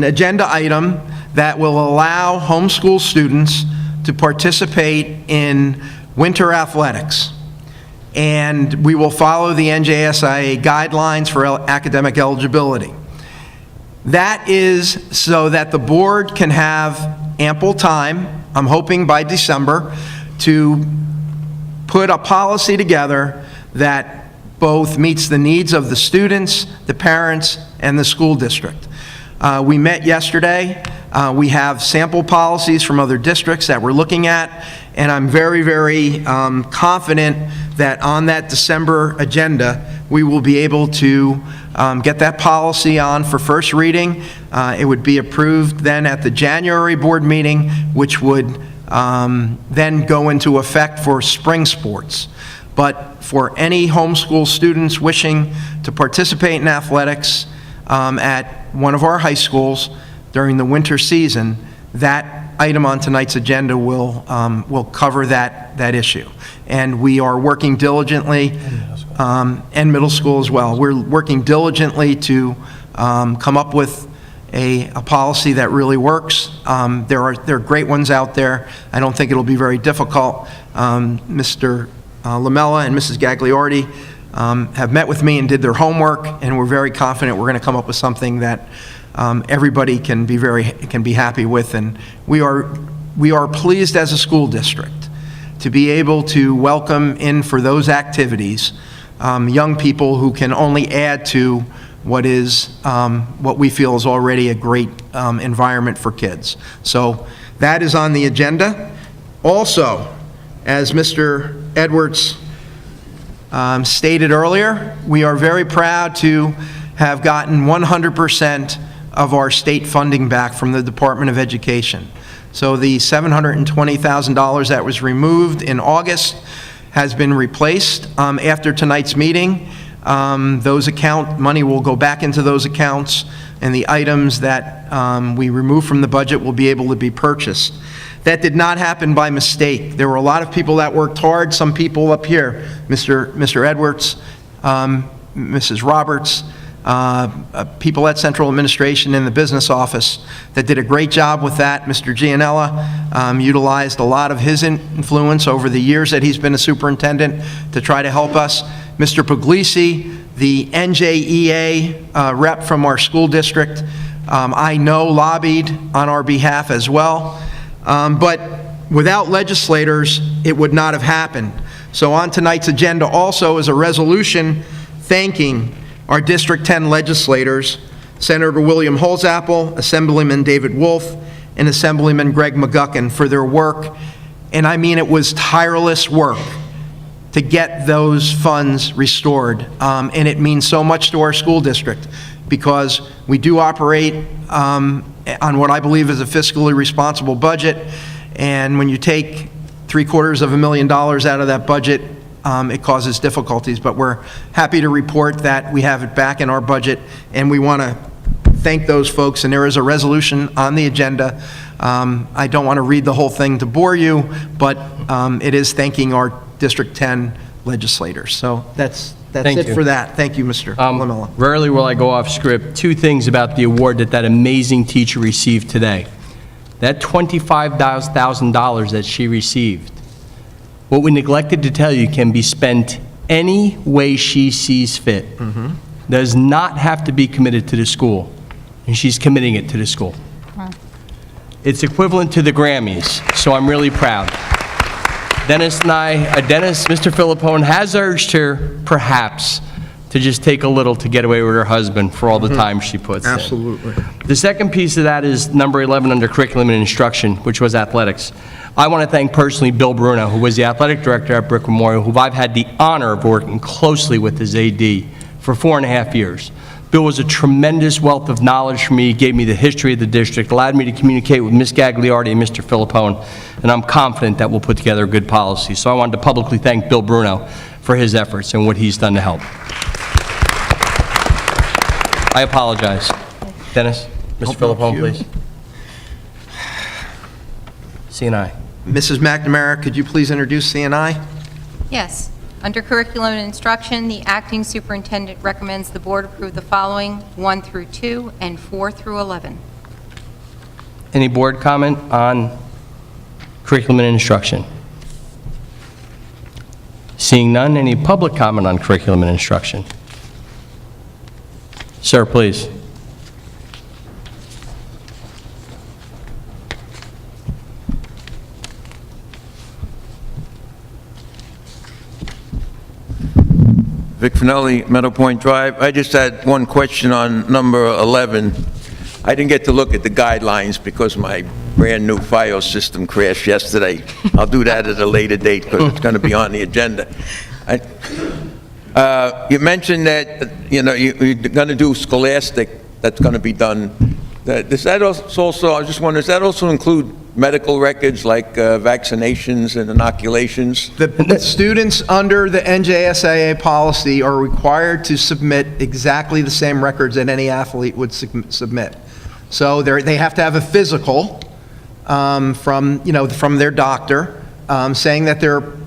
agenda item that will allow homeschool students to participate in winter athletics. And we will follow the NJSIA guidelines for academic eligibility. That is so that the board can have ample time, I'm hoping by December, to put a policy together that both meets the needs of the students, the parents, and the school district. We met yesterday. We have sample policies from other districts that we're looking at, and I'm very, very confident that on that December agenda, we will be able to get that policy on for first reading. It would be approved then at the January board meeting, which would then go into effect for spring sports. But for any homeschool students wishing to participate in athletics at one of our high schools during the winter season, that item on tonight's agenda will cover that issue. And we are working diligently, and middle school as well. We're working diligently to come up with a policy that really works. There are great ones out there. I don't think it'll be very difficult. Mr. Lamella and Mrs. Gagliardi have met with me and did their homework, and we're very confident we're going to come up with something that everybody can be happy with. And we are pleased as a school district to be able to welcome in for those activities young people who can only add to what we feel is already a great environment for kids. So that is on the agenda. Also, as Mr. Edwards stated earlier, we are very proud to have gotten 100% of our state funding back from the Department of Education. So the $720,000 that was removed in August has been replaced. After tonight's meeting, money will go back into those accounts, and the items that we remove from the budget will be able to be purchased. That did not happen by mistake. There were a lot of people that worked hard, some people up here, Mr. Edwards, Mrs. Roberts, people at Central Administration in the business office that did a great job with that. Mr. Gianella utilized a lot of his influence over the years that he's been a superintendent to try to help us. Mr. Puglisi, the NJEA rep from our school district, I know lobbied on our behalf as well. But without legislators, it would not have happened. So on tonight's agenda also is a resolution thanking our District 10 legislators, Senator William Holzapfel, Assemblyman David Wolf, and Assemblyman Greg McGuckin for their work. And I mean, it was tireless work to get those funds restored. And it means so much to our school district because we do operate on what I believe is a fiscally responsible budget. And when you take $750,000 out of that budget, it causes difficulties. But we're happy to report that we have it back in our budget, and we want to thank those folks. And there is a resolution on the agenda. I don't want to read the whole thing to bore you, but it is thanking our District 10 legislators. So that's Thank it you. for that. Thank you, Mr. Lamella. Rarely will I go off script. Two things about the award that amazing teacher received today. That $25,000 that she received, what we neglected to tell you, can be spent any way she sees fit. Does not have to be committed to the school, and she's committing it to the school. It's equivalent to the Grammys, so I'm really proud. Mr. Filippone has urged her, perhaps, to just take a little to get away with her husband for all the time she puts in. Absolutely. The second piece of that is number 11 under curriculum and instruction, which was athletics. I want to thank personally Bill Bruno, who was the athletic director at Brick Memorial, who I've had the honor of working closely with as AD for 4.5 years. Bill was a tremendous wealth of knowledge for me, gave me the history of the district, allowed me to communicate with Ms. Gagliardi and Mr. Filippone, and I'm confident that we'll put together a good policy. So I wanted to publicly thank Bill Bruno for his efforts and what he's done to help. I apologize. Dennis, Mr. Filippone, please. CNI. Mrs. McNamara, could you please introduce CNI? Yes. Under curriculum and instruction, the acting superintendent recommends the board approve the following 1 through 2 and 4 through 11. Any board comment on curriculum and instruction? Seeing none, any public comment on curriculum and instruction? Sir, please. Vic Finelli, Meadow Point Drive. I just had one question on number 11. I didn't get to look at the guidelines because my brand-new FiOS system crashed yesterday. I'll do that at a later date because it's going to be on the agenda. You mentioned that, you're going to do Scholastic, that's going to be done. Does that also, I was just wondering, does that also include medical records like vaccinations and inoculations? The students under the NJSAA policy are required to submit exactly the same records that any athlete would submit. So they have to have a physical from their doctor saying that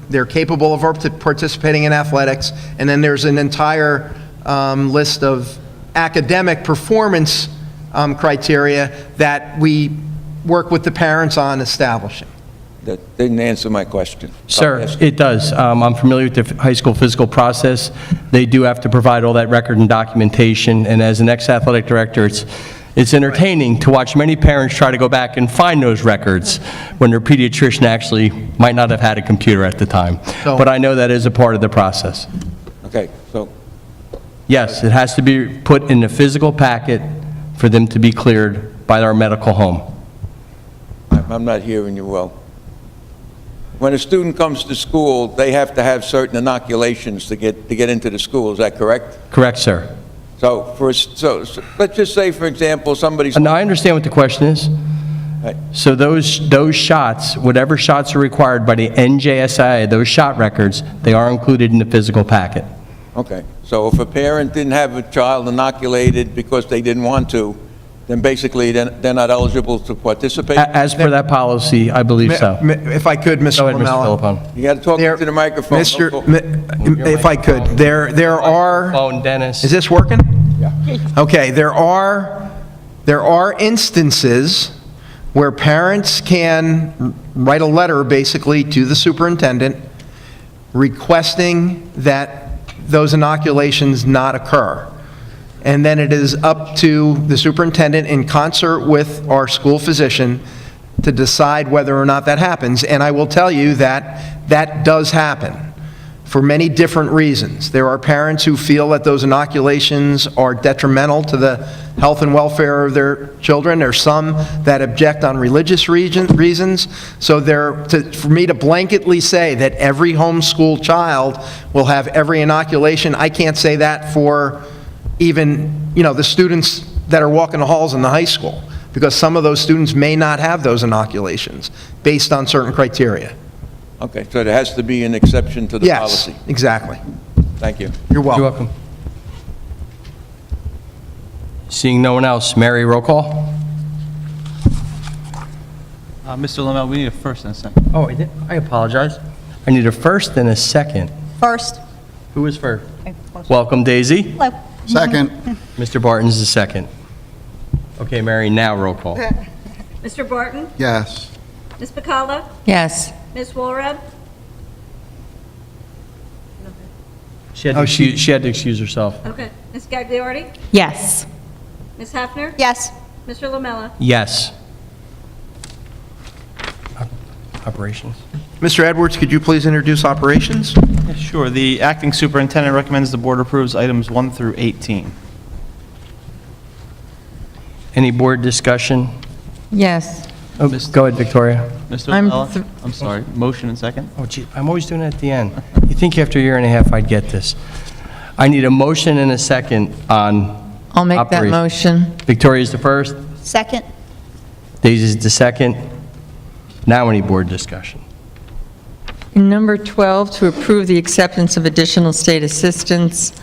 they're capable of participating in athletics, and then there's an entire list of academic performance criteria that we work with the parents on establishing. That didn't answer my question. Sir, it does. I'm familiar with the high school physical process. They do have to provide all that record and documentation, and as an ex-athletic director, it's entertaining to watch many parents try to go back and find those records when their pediatrician actually might not have had a computer at the time. But I know that is a part of the process. Okay, so Yes, it has to be put in a physical packet for them to be cleared by our medical home. I'm not hearing you well. When a student comes to school, they have to have certain inoculations to get into the school, is that correct? Correct, sir. So let's just say, for example, somebody's... Now, I understand what the question is. Right. So those shots, whatever shots are required by the NJSIA, those shot records, they are included in the physical packet. Okay, so if a parent didn't have a child inoculated because they didn't want to, then basically they're not eligible to participate? As per that policy, I believe so. If I could, Mr. Go ahead, Mr. Lamella. Filippone. You got to talk into the microphone. If I could, there are... Phone, Dennis. Is this working? Yeah. Okay, there are instances where parents can write a letter, basically, to the superintendent requesting that those inoculations not occur. And then it is up to the superintendent, in concert with our school physician, to decide whether or not that happens. And I will tell you that that does happen for many different reasons. There are parents who feel that those inoculations are detrimental to the health and welfare of their children. There are some that object on religious reasons. So for me to blanketly say that every homeschool child will have every inoculation, I can't say that for even, the students that are walking the halls in the high school, because some of those students may not have those inoculations based on certain criteria. Okay, so there has to be an exception to the policy? Yes, exactly. Thank you. You're welcome. You're welcome. Seeing no one else, Mary, roll call. Mr. Lamel, we need a first and a second. Oh, I apologize. I need a first and a second. First. Who is first? Welcome, Daisy. Hello. Second. Mr. Barton's the second. Okay, Mary, now roll call. Mr. Barton? Yes. Ms. Pacala? Yes. Ms. Walrab? She had to excuse herself. Okay. Ms. Gagliardi? Yes. Ms. Hafner? Yes. Mr. Lamella? Yes. Operations. Mr. Edwards, could you please introduce operations? Yeah, sure. The acting superintendent recommends the board approves items 1 through 18. Any board discussion? Yes. Oh, go ahead, Victoria. Mr. I'm Lamella? I'm sorry, motion and second? Oh, gee, I'm always doing it at the end. You think after a year and a half I'd get this? I need a motion and a second on I'll make that operation. motion. Victoria's the first, Second. Daisy's the second. Now any board discussion? Number 12, to approve the acceptance of additional state assistance.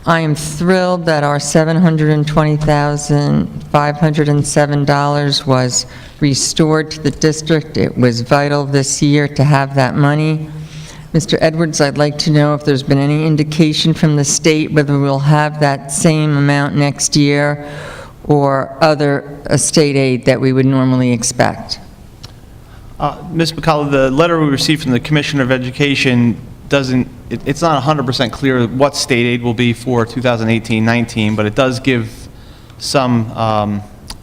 I am thrilled that our $720,507 was restored to the district. It was vital this year to have that money. Mr. Edwards, I'd like to know if there's been any indication from the state whether we'll have that same amount next year or other state aid that we would normally expect. Ms. McCullough, the letter we received from the Commissioner of Education doesn't, it's not 100% clear what state aid will be for 2018-19, but it does give some,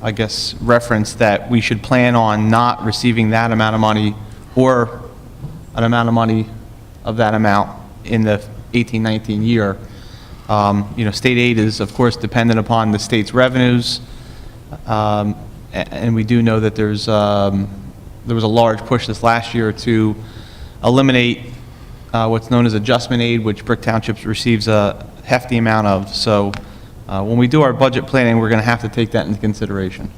I guess, reference that we should plan on not receiving that amount of money or an amount of money of that amount in the 18-19 year. State aid is, of course, dependent upon the state's revenues, and we do know that there was a large push this last year to eliminate what's known as adjustment aid, which Brick Township receives a hefty amount of. So when we do our budget planning, we're going to have to take that into consideration.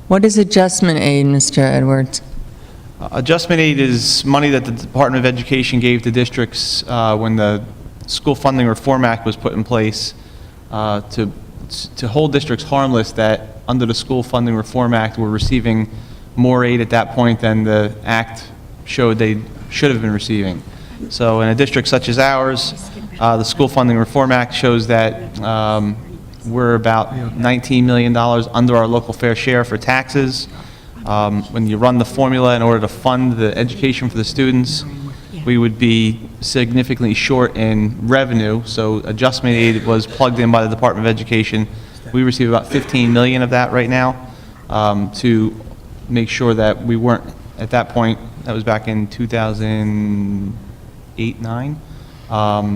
What is adjustment aid, Mr. Edwards? Adjustment aid is money that the Department of Education gave to districts when the School Funding Reform Act was put in place to hold districts harmless that under the School Funding Reform Act were receiving more aid at that point than the Act showed they should have been receiving. So in a district such as ours, the School Funding Reform Act shows that we're about $19 million under our local fair share for taxes. When you run the formula in order to fund the education for the students, we would be significantly short in revenue. So adjustment aid was plugged in by the Department of Education. We receive about $15 million of that right now to make sure that we weren't, at that point, that was back in 2008-9,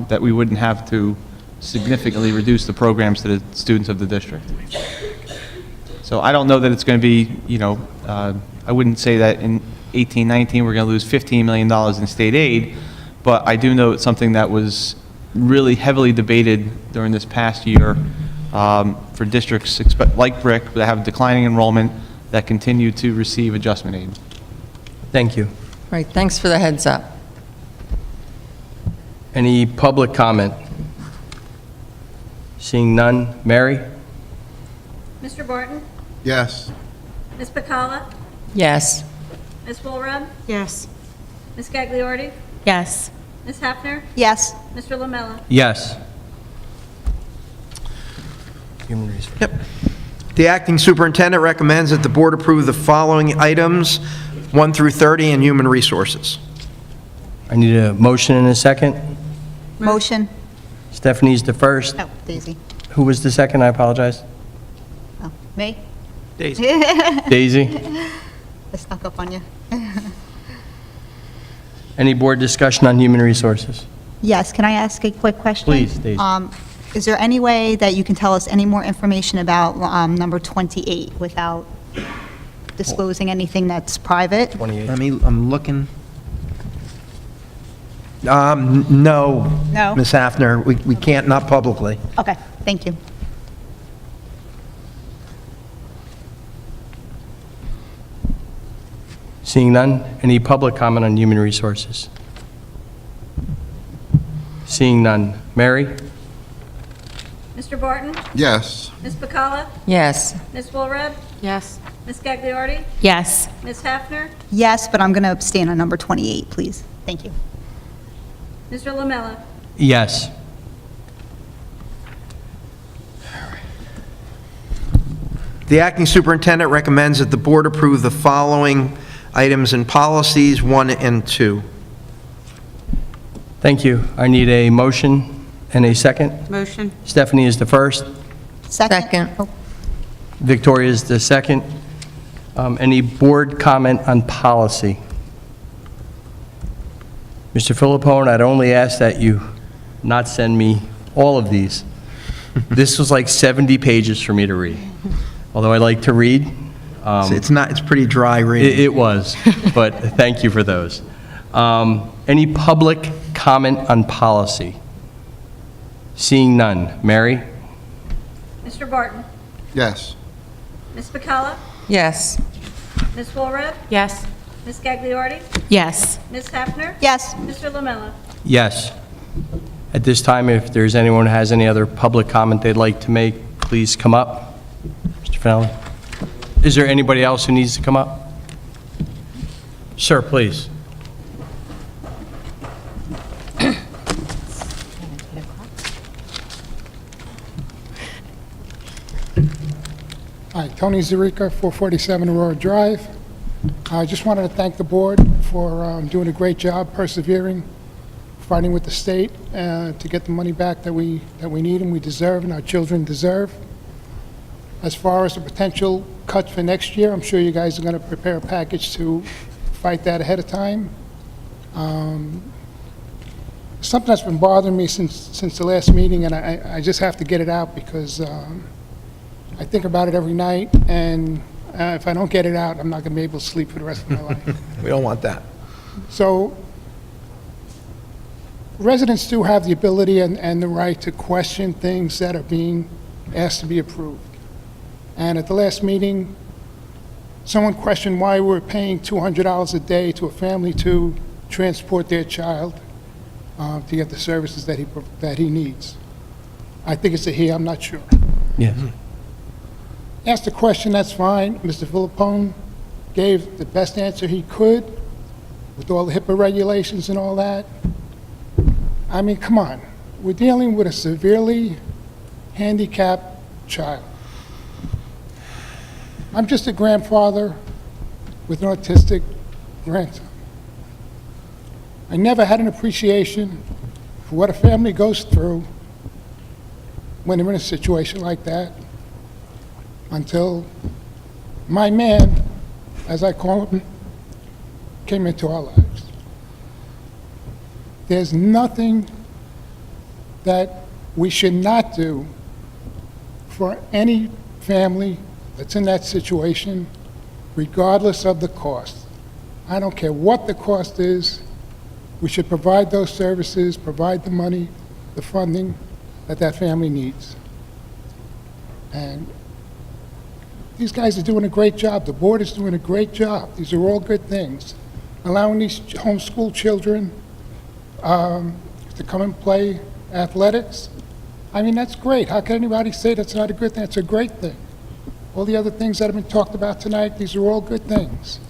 that we wouldn't have to significantly reduce the programs to the students of the district. So I don't know that it's going to be, I wouldn't say that in 18-19 we're going to lose $15 million in state aid, but I do know it's something that was really heavily debated during this past year for districts like Brick that have declining enrollment that continue to receive adjustment aid. Thank you. All right, thanks for the heads up. Any public comment? Seeing none. Mary? Mr. Barton? Yes. Ms. Pacala? Yes. Ms. Walrab? Yes. Ms. Gagliardi? Yes. Ms. Hafner? Yes. Mr. Lamella? Yes. Human resources. Yep. The acting superintendent recommends that the board approve the following items, 1 through 30, in human resources. I need a motion and a second. Motion. Stephanie's the first. Oh, Daisy. Who was the second? I apologize. Oh, me? Daisy. Daisy? I snuck up on you. Any board discussion on human resources? Yes, can I ask a quick question? Please, Daisy. Is there any way that you can tell us any more information about number 28 without disclosing anything that's private? 28. I'm looking. No. No? Ms. Hafner, we can't, not publicly. Okay, thank you. Seeing none. Any public comment on human resources? Seeing none. Mary? Mr. Barton? Yes. Ms. Pacala? Yes. Ms. Walrab? Yes. Ms. Gagliardi? Yes. Ms. Hafner? Yes, but I'm going to abstain on number 28, please. Thank you. Mr. Lamella? Yes. The acting superintendent recommends that the board approve the following items and policies, 1 and 2. Thank you. I need a motion and a second. Motion. Stephanie is the first. Second. Oh, Victoria is the second. Any board comment on policy? Mr. Philippone, I'd only ask that you not send me all of these. This was like 70 pages for me to read. Although I like to read. It's pretty dry reading. It was, but thank you for those. Any public comment on policy? Seeing none. Mary? Mr. Barton? Yes. Ms. Bacala? Yes. Ms. Walrath? Yes. Ms. Gagliardi? Yes. Ms. Hefner? Yes. Mr. Lamella? Yes. At this time, if there's anyone who has any other public comment they'd like to make, please come up. Mr. Finelli? Is there anybody else who needs to come up? Sir, please. Hi, Tony Zarica, 447 Aurora Drive. I just wanted to thank the board for doing a great job, persevering, fighting with the state to get the money back that we need and we deserve and our children deserve. As far as the potential cuts for next year, I'm sure you guys are going to prepare a package to fight that ahead of time. Something that's been bothering me since the last meeting, and I just have to get it out because I think about it every night, and if I don't get it out, I'm not going to be able to sleep for the rest of my life. We don't want that. So residents do have the ability and the right to question things that are being asked to be approved. And at the last meeting, someone questioned why we're paying $200 a day to a family to transport their child to get the services that he needs. I think it's a he, I'm not sure. Yes. Asked a question, that's fine. Mr. Philippone gave the best answer he could with all the HIPAA regulations and all that. I mean, come on. We're dealing with a severely handicapped child. I'm just a grandfather with an autistic grandson. I never had an appreciation for what a family goes through when they're in a situation like that until my man, as I call him, came into our lives. There's nothing that we should not do for any family that's in that situation, regardless of the cost. I don't care what the cost is, we should provide those services, provide the money, the funding that family needs. And these guys are doing a great job. The board is doing a great job. These are all good things. Allowing these homeschool children to come and play athletics, I mean, that's great. How can anybody say that's not a good thing? It's a great thing. All the other things that have been talked about tonight, these are all good things.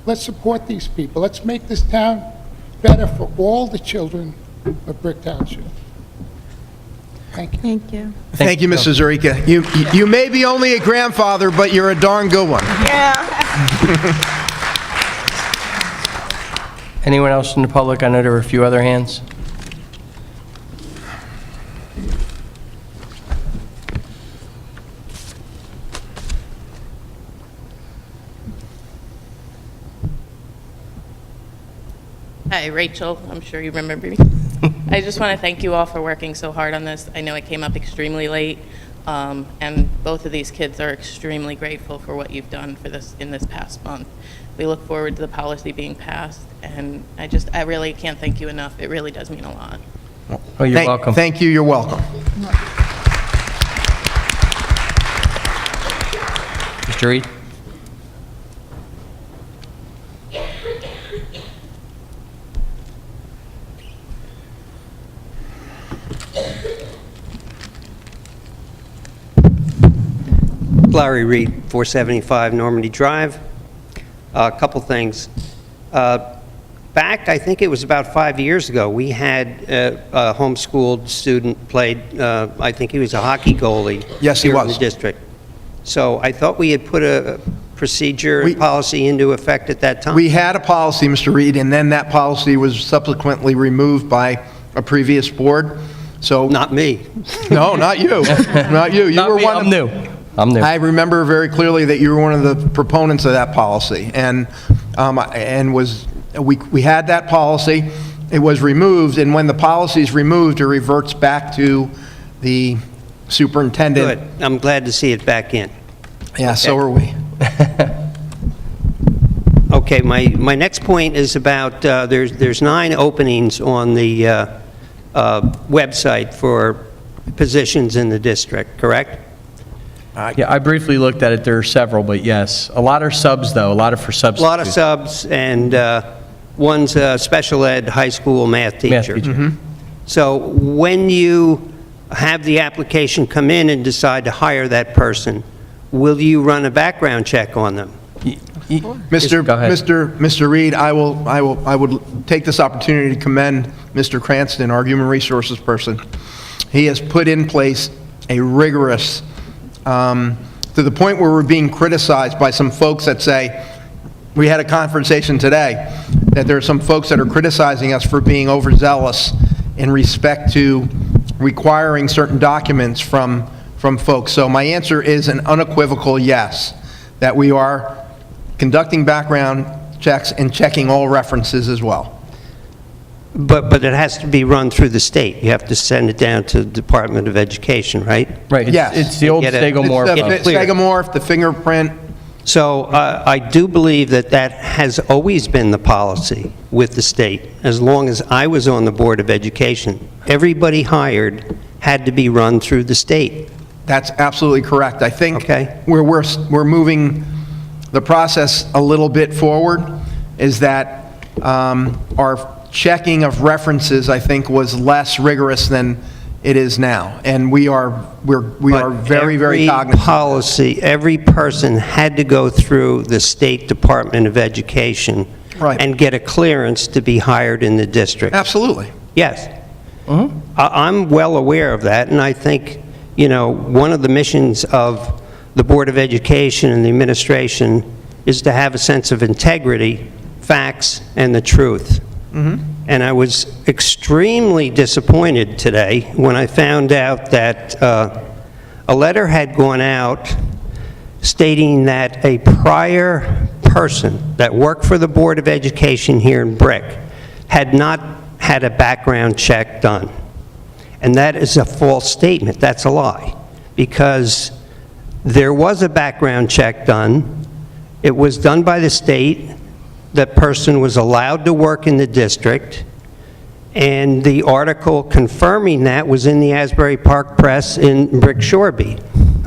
Let's support these people. Let's make this town better for all the children of Brick Township. Thank you. Thank you. Thank you, Mrs. Zarica. You may be only a grandfather, but you're a darn good one. Anyone else in the public? I know there were a few other hands. Hi, Rachel. I'm sure you remember me. I just want to thank you all for working so hard on this. I know it came up extremely late, and both of these kids are extremely grateful for what you've done for this in this past month. We look forward to the policy being passed, and I really can't thank you enough. It really does mean a lot. Oh, you're welcome. Thank you, you're welcome. Mr. Reed? Larry Reed, 475 Normandy Drive. A couple things. Back, I think it was about 5 years ago, we had a homeschooled student played, I think he was a hockey goalie. Yes, he here in was. the district. So I thought we had put a procedure and policy into effect at that time. We had a policy, Mr. Reed, and then that policy was subsequently removed by a previous board. So Not me. No, not you. Not you. You Not were me, one I'm of new. I'm new. I remember very clearly that you were one of the proponents of that policy, and we had that policy. it was removed, and when the policy is removed, it reverts back to the superintendent. Good. I'm glad to see it back in. Yeah, so are we. Okay, my next point is about, there's 9 openings on the website for positions in the district, correct? Yeah, I briefly looked at it. There are several, but yes. A lot are subs, though. A lot are for A substitutes. lot of subs, and one's a special ed high school math teacher. teacher. So when you have the application come in and decide to hire that person, will you run a background check on them? Mr. Reed, I would take this opportunity to commend Mr. Cranston, our human resources person. He has put in place a rigorous, to the point where we're being criticized by some folks that say, we had a conversation today, that there are some folks that are criticizing us for being overzealous in respect to requiring certain documents from folks. So my answer is an unequivocal yes, that we are conducting background checks and checking all references as well. But it has to be run through the state. You have to send it down to the Department of Education, right? Right. Yes. It's the old Get it- Stegomorph. get it cleared. Stegomorph, the fingerprint. So I do believe that has always been the policy with the state. As long as I was on the Board of Education, everybody hired had to be run through the state. That's absolutely correct. I think Okay. where we're moving the process a little bit forward is that our checking of references, I think, was less rigorous than it is now. And we are very, very cognizant. Policy, every person had to go through the State Department of Education Right. and get a clearance to be hired in the district. Absolutely. Yes. I'm well aware of that, and I think, one of the missions of the Board of Education and the administration is to have a sense of integrity, facts, and the truth. And I was extremely disappointed today when I found out that a letter had gone out stating that a prior person that worked for the Board of Education here in Brick had not had a background check done. And that is a false statement. That's a lie. Because there was a background check done. It was done by the state. That person was allowed to work in the district. And the article confirming that was in the Asbury Park Press in Brick Shoreby.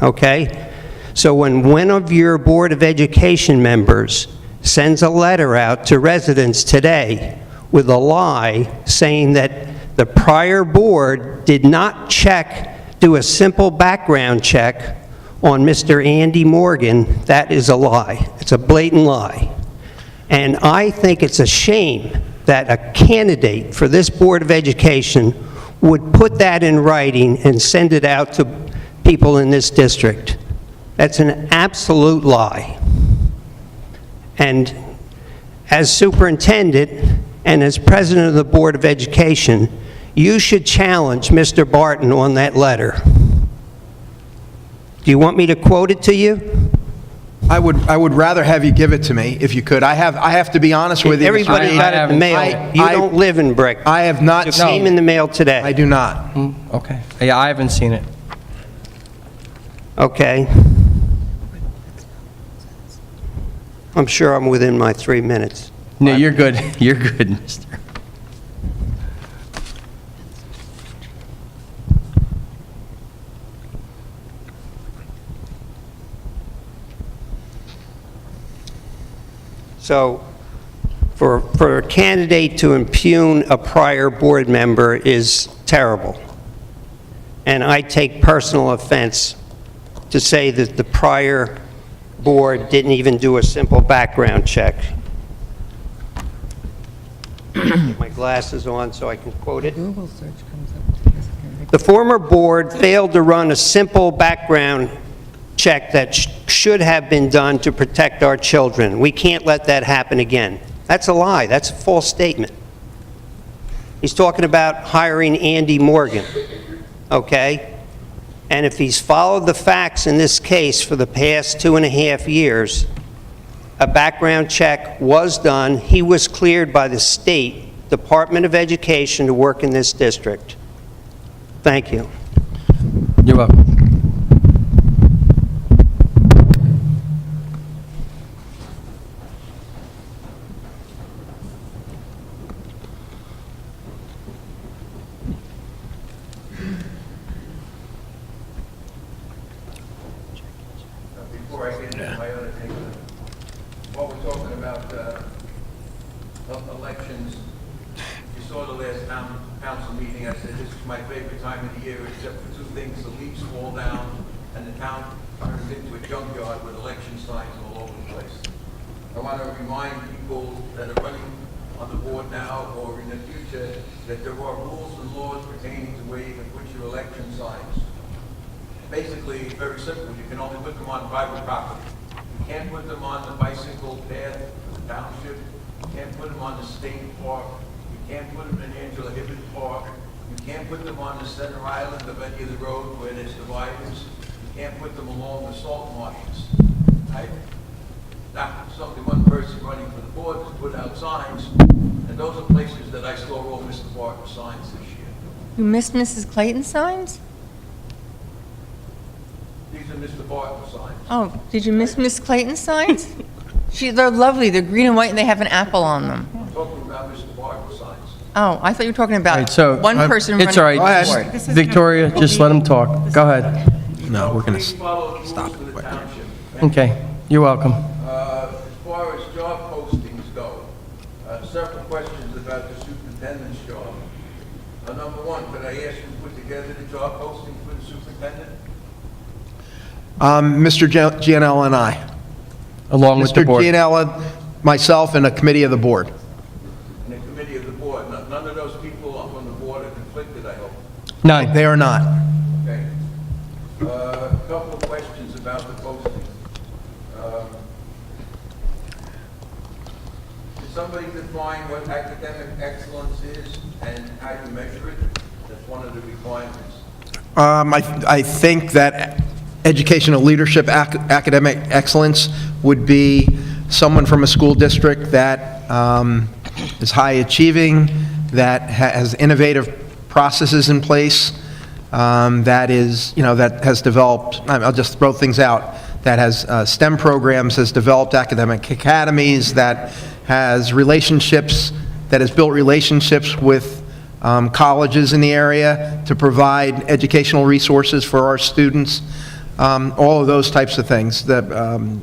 Okay? So when one of your Board of Education members sends a letter out to residents today with a lie saying that the prior board did not do a simple background check on Mr. Andy Morgan, that is a lie. It's a blatant lie. And I think it's a shame that a candidate for this Board of Education would put that in writing and send it out to people in this district. That's an absolute lie. And as superintendent and as president of the Board of Education, you should challenge Mr. Barton on that letter. Do you want me to quote it to you? I would rather have you give it to me, if you could. I have to be honest with you. Mr. Everybody Reed. got it in the mail. You don't live in Brick. I have not It came in the mail today. I do not. Okay. Yeah, I haven't seen it. Okay. I'm sure I'm within my 3 minutes. No, you're good. You're good, mister. So for a candidate to impugn a prior board member is terrible. And I take personal offense to say that the prior board didn't even do a simple background check. Get my glasses on so I can quote it. Google search comes up. The former board failed to run a simple background check that should have been done to protect our children. We can't let that happen again. That's a lie. That's a false statement. He's talking about hiring Andy Morgan, okay? And if he's followed the facts in this case for the past 2.5 years, a background check was done. He was cleared by the state Department of Education to work in this district. Thank you. You're welcome. Before I get into my other thing, while we're talking about elections, you saw the last town council meeting, I said this is my favorite time of the year, except for two things: the leaves fall down and the town turns into a junkyard with election signs all over the place. I want to remind people that are running on the board now or in the future that there are rules and laws pertaining to where you can put your election signs. Basically, it's very simple. You can only put them on private property. You can't put them on the bicycle path of the township. You can't put them on the state park. You can't put them in Angela Hibbett Park. You can't put them on the center island of any of the road where there's dividers. You can't put them along the salt marshes. Right? Now, something one person running for the board has put out signs, and those are places that I saw all Mr. Barker signs this year. You missed Mrs. Clayton's signs? These are Mr. Barker signs. Oh, did you miss Miss Clayton's signs? They're lovely. They're green and white, and they have an apple on them. I'm talking about Mr. Barker signs. Oh, I thought you were talking All about right, so one person running it's all right. for the board. Just- Victoria, just let him talk. Go ahead. No, we're going Please to follow the rules stop for it the right there. township. Okay, you're welcome. As far as job postings go, several questions about the superintendent's job. Number one, could I ask you to put together the job posting for the superintendent? Mr. Gianella and I. Along with the board. Mr. Gianella, myself, and a committee of the board. And the committee of the board, none of those people on the board are conflicted, I hope. None. They are not. Okay. A couple of questions about the posting. Did somebody define what academic excellence is and how you measure it? That's one of the requirements. I think that educational leadership, academic excellence would be someone from a school district that is high achieving, that has innovative processes in place, that is, that has developed, I'll just throw things out, that has STEM programs, has developed academic academies, that has relationships, that has built relationships with colleges in the area to provide educational resources for our students, all of those types of things. The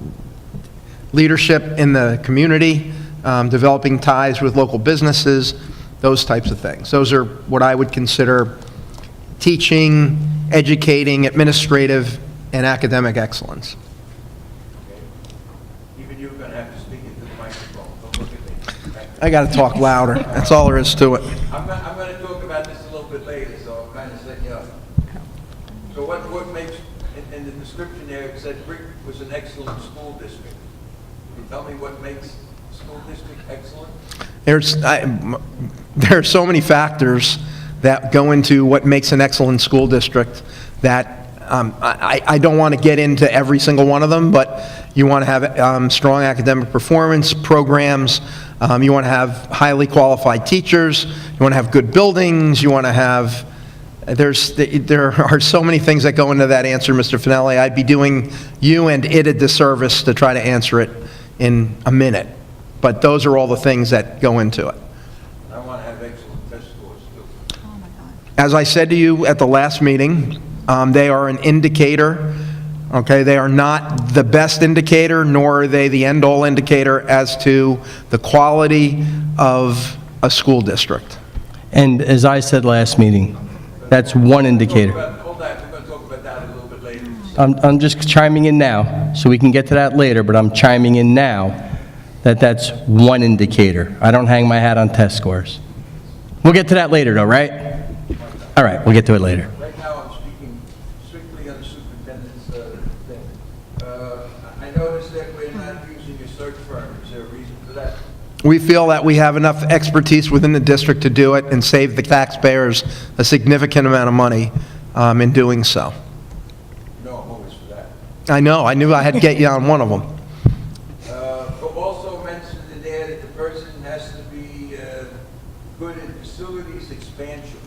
leadership in the community, developing ties with local businesses, those types of things. Those are what I would consider teaching, educating, administrative, and academic excellence. Even you're going to have to speak into the microphone. Don't look at me. I got to talk louder. That's all there is to it. I'm going to talk about this a little bit later, so I'm kind of setting you up. So what makes, in the description there, it said Brick was an excellent school district. Can you tell me what makes a school district excellent? There are so many factors that go into what makes an excellent school district that I don't want to get into every single one of them, but you want to have strong academic performance programs, you want to have highly qualified teachers, you want to have good buildings, you want to have, there are so many things that go into that answer, Mr. Finelli. I'd be doing you and it a disservice to try to answer it in a minute, but those are all the things that go into it. I want to have excellent test scores, too. As I said to you at the last meeting, they are an indicator, okay? They are not the best indicator, nor are they the end-all indicator as to the quality of a school district. And as I said last meeting, that's one indicator. Hold on, we're going to talk about that a little bit later. I'm just chiming in now, so we can get to that later, but I'm chiming in now that that's one indicator. I don't hang my hat on test scores. We'll get to that later, though, right? All right, we'll get to it later. Right now, I'm speaking strictly on the superintendent's thing. I noticed that we're not using a search firm. Is there a reason for that? We feel that we have enough expertise within the district to do it and save the taxpayers a significant amount of money in doing so. No, I'm always for that. I know, I knew I had to get you on one of them. But also mentioned in there that the person has to be good expansion,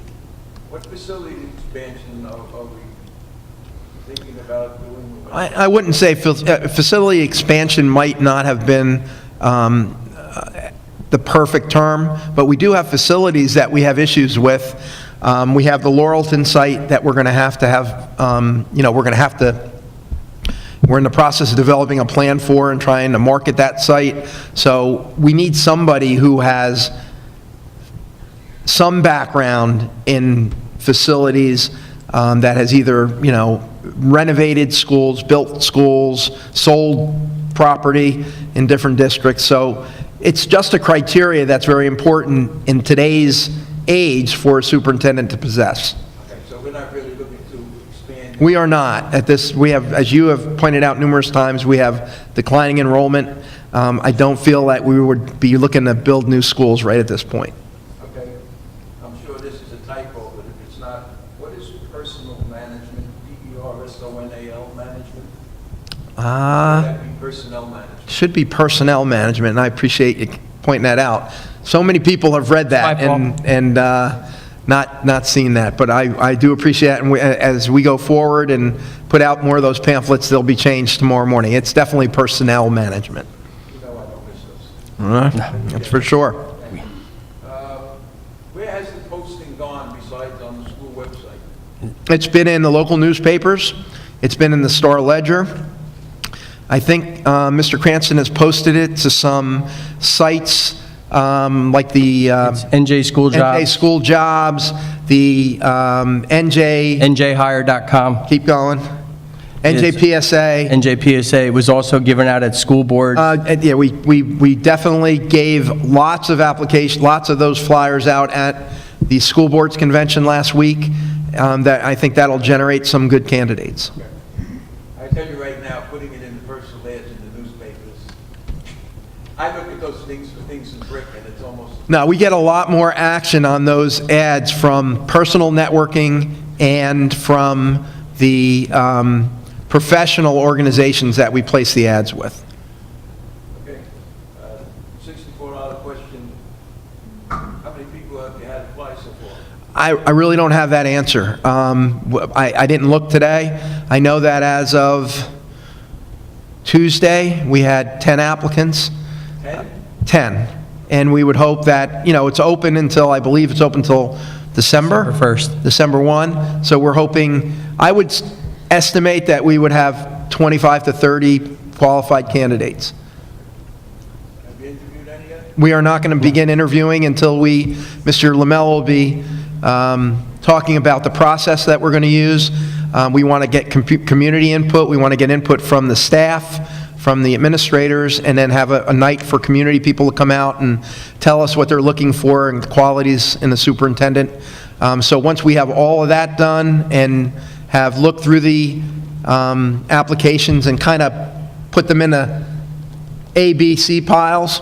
what facility expansion are we thinking about doing? I wouldn't say facility expansion might not have been the perfect term, but we do have facilities that we have issues with. We have the Laurelton site that we're going to have, we're in the process of developing a plan for and trying to market that site. So we need somebody who has some background in facilities that has either, renovated schools, built schools, sold property in different districts. So it's just a criteria that's very important in today's age for a superintendent to possess. Okay, so we're not really looking to expand. We are not. At this, we have, as you have pointed out numerous times, we have declining enrollment. I don't feel that we would be looking to build new schools right at this point. Okay, I'm sure this is a typo, but if it's not, what is personal management, P-E-R-S-O-N-A-L management? Would that be personnel management? Should be personnel management, and I appreciate you pointing that out. So many people have read that and not seen that, but I do appreciate it, and as we go forward and put out more of those pamphlets, they'll be changed tomorrow morning. It's definitely personnel management. That's for sure. Where has the posting gone besides on the school website? It's been in the local newspapers. It's been in the Star Ledger. I think Mr. Cranston has posted it to some sites like the NJ School Jobs. NJ School Jobs, the NJHire.com. Keep going. NJPSA. NJPSA was also given out at school boards. Yeah, we definitely gave lots of those flyers out at the school boards convention last week. That I think that'll generate some good candidates. I tell you right now, putting it in the personal ads in the newspapers, I look at those things for things in brick, and it's almost... No, we get a lot more action on those ads from personal networking and from the professional organizations that we place the ads with. Okay. $64 question. How many people have you had apply so far? I really don't have that answer. I didn't look today. I know that as of Tuesday, we had 10 applicants. 10. And we would hope that, it's open until, I believe it's open until December 1st. December 1. So we're hoping, I would estimate that we would have 25 to 30 qualified candidates. Have you interviewed any yet? We are not going to begin interviewing until Mr. Lamel will be talking about the process that we're going to use. We want to get community input. We want to get input from the staff, from the administrators, and then have a night for community people to come out and tell us what they're looking for and qualities in the superintendent. So once we have all of that done and have looked through the applications and kind of put them in A, B, C piles,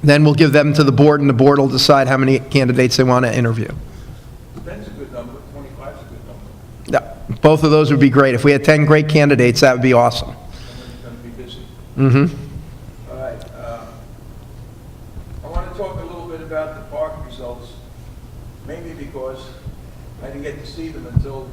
then we'll give them to the board, and the board will decide how many candidates they want to interview. 10's a good number, 25's a good number. Yeah, both of those would be great. If we had 10 great candidates, that would be awesome. Someone's going to be busy. Mm-hmm. All right. I want to talk a little bit about the park results, mainly because I didn't get to see them until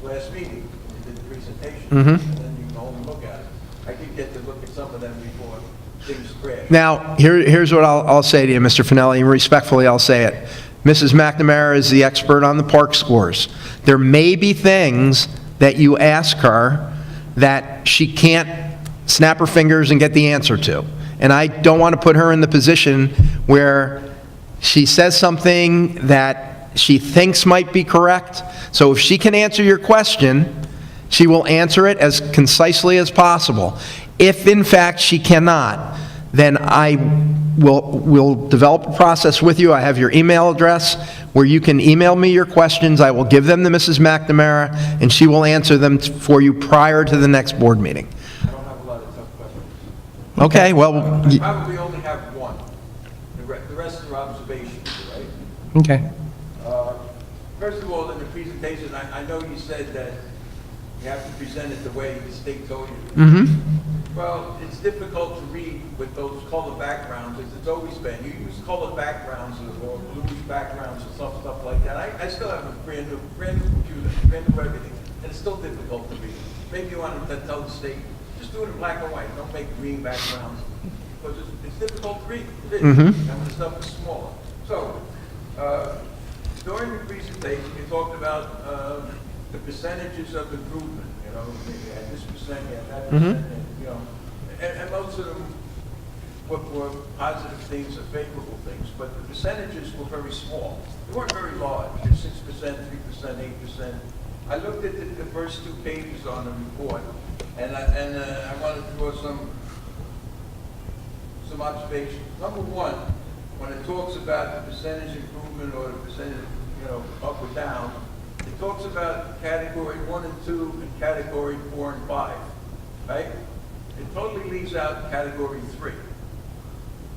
last meeting when you did the presentation. Mhm. And then you can only look at it. I did get to look at some of them before things crashed. Now, here's what I'll say to you, Mr. Finelli, and respectfully I'll say it. Mrs. McNamara is the expert on the park scores. There may be things that you ask her that she can't snap her fingers and get the answer to. And I don't want to put her in the position where she says something that she thinks might be correct. So if she can answer your question, she will answer it as concisely as possible. If in fact she cannot, then I will develop a process with you. I have your email address where you can email me your questions. I will give them to Mrs. McNamara, and she will answer them for you prior to the next board meeting. I don't have a lot of tough questions. Okay, well, I probably only have one. The rest are observations, right? Okay. First of all, in the presentation, I know you said that you have to present it the way the state told you. Mm-hmm. Well, it's difficult to read with those color backgrounds, as it's always been. You use color backgrounds or bluish backgrounds or stuff like that. I still have a brand new computer, brand new everything, and it's still difficult to read. Maybe you want to tell the state, just do it in black and white. Don't make green backgrounds, because it's difficult to read. It is. And when the stuff is smaller. So, during the presentation, you talked about the percentages of improvement. You know, you had this percent, you had that percent, and, you know, and most of them were positive things or favorable things, but the percentages were very small. They weren't very large. 6%, 3%, 8%. I looked at the first 2 pages on the report, and I wanted to draw some observations. Number one, when it talks about the percentage improvement or the percentage, you know, up or down, it talks about category 1 and 2 and category 4 and 5, right? It totally leaves out category 3.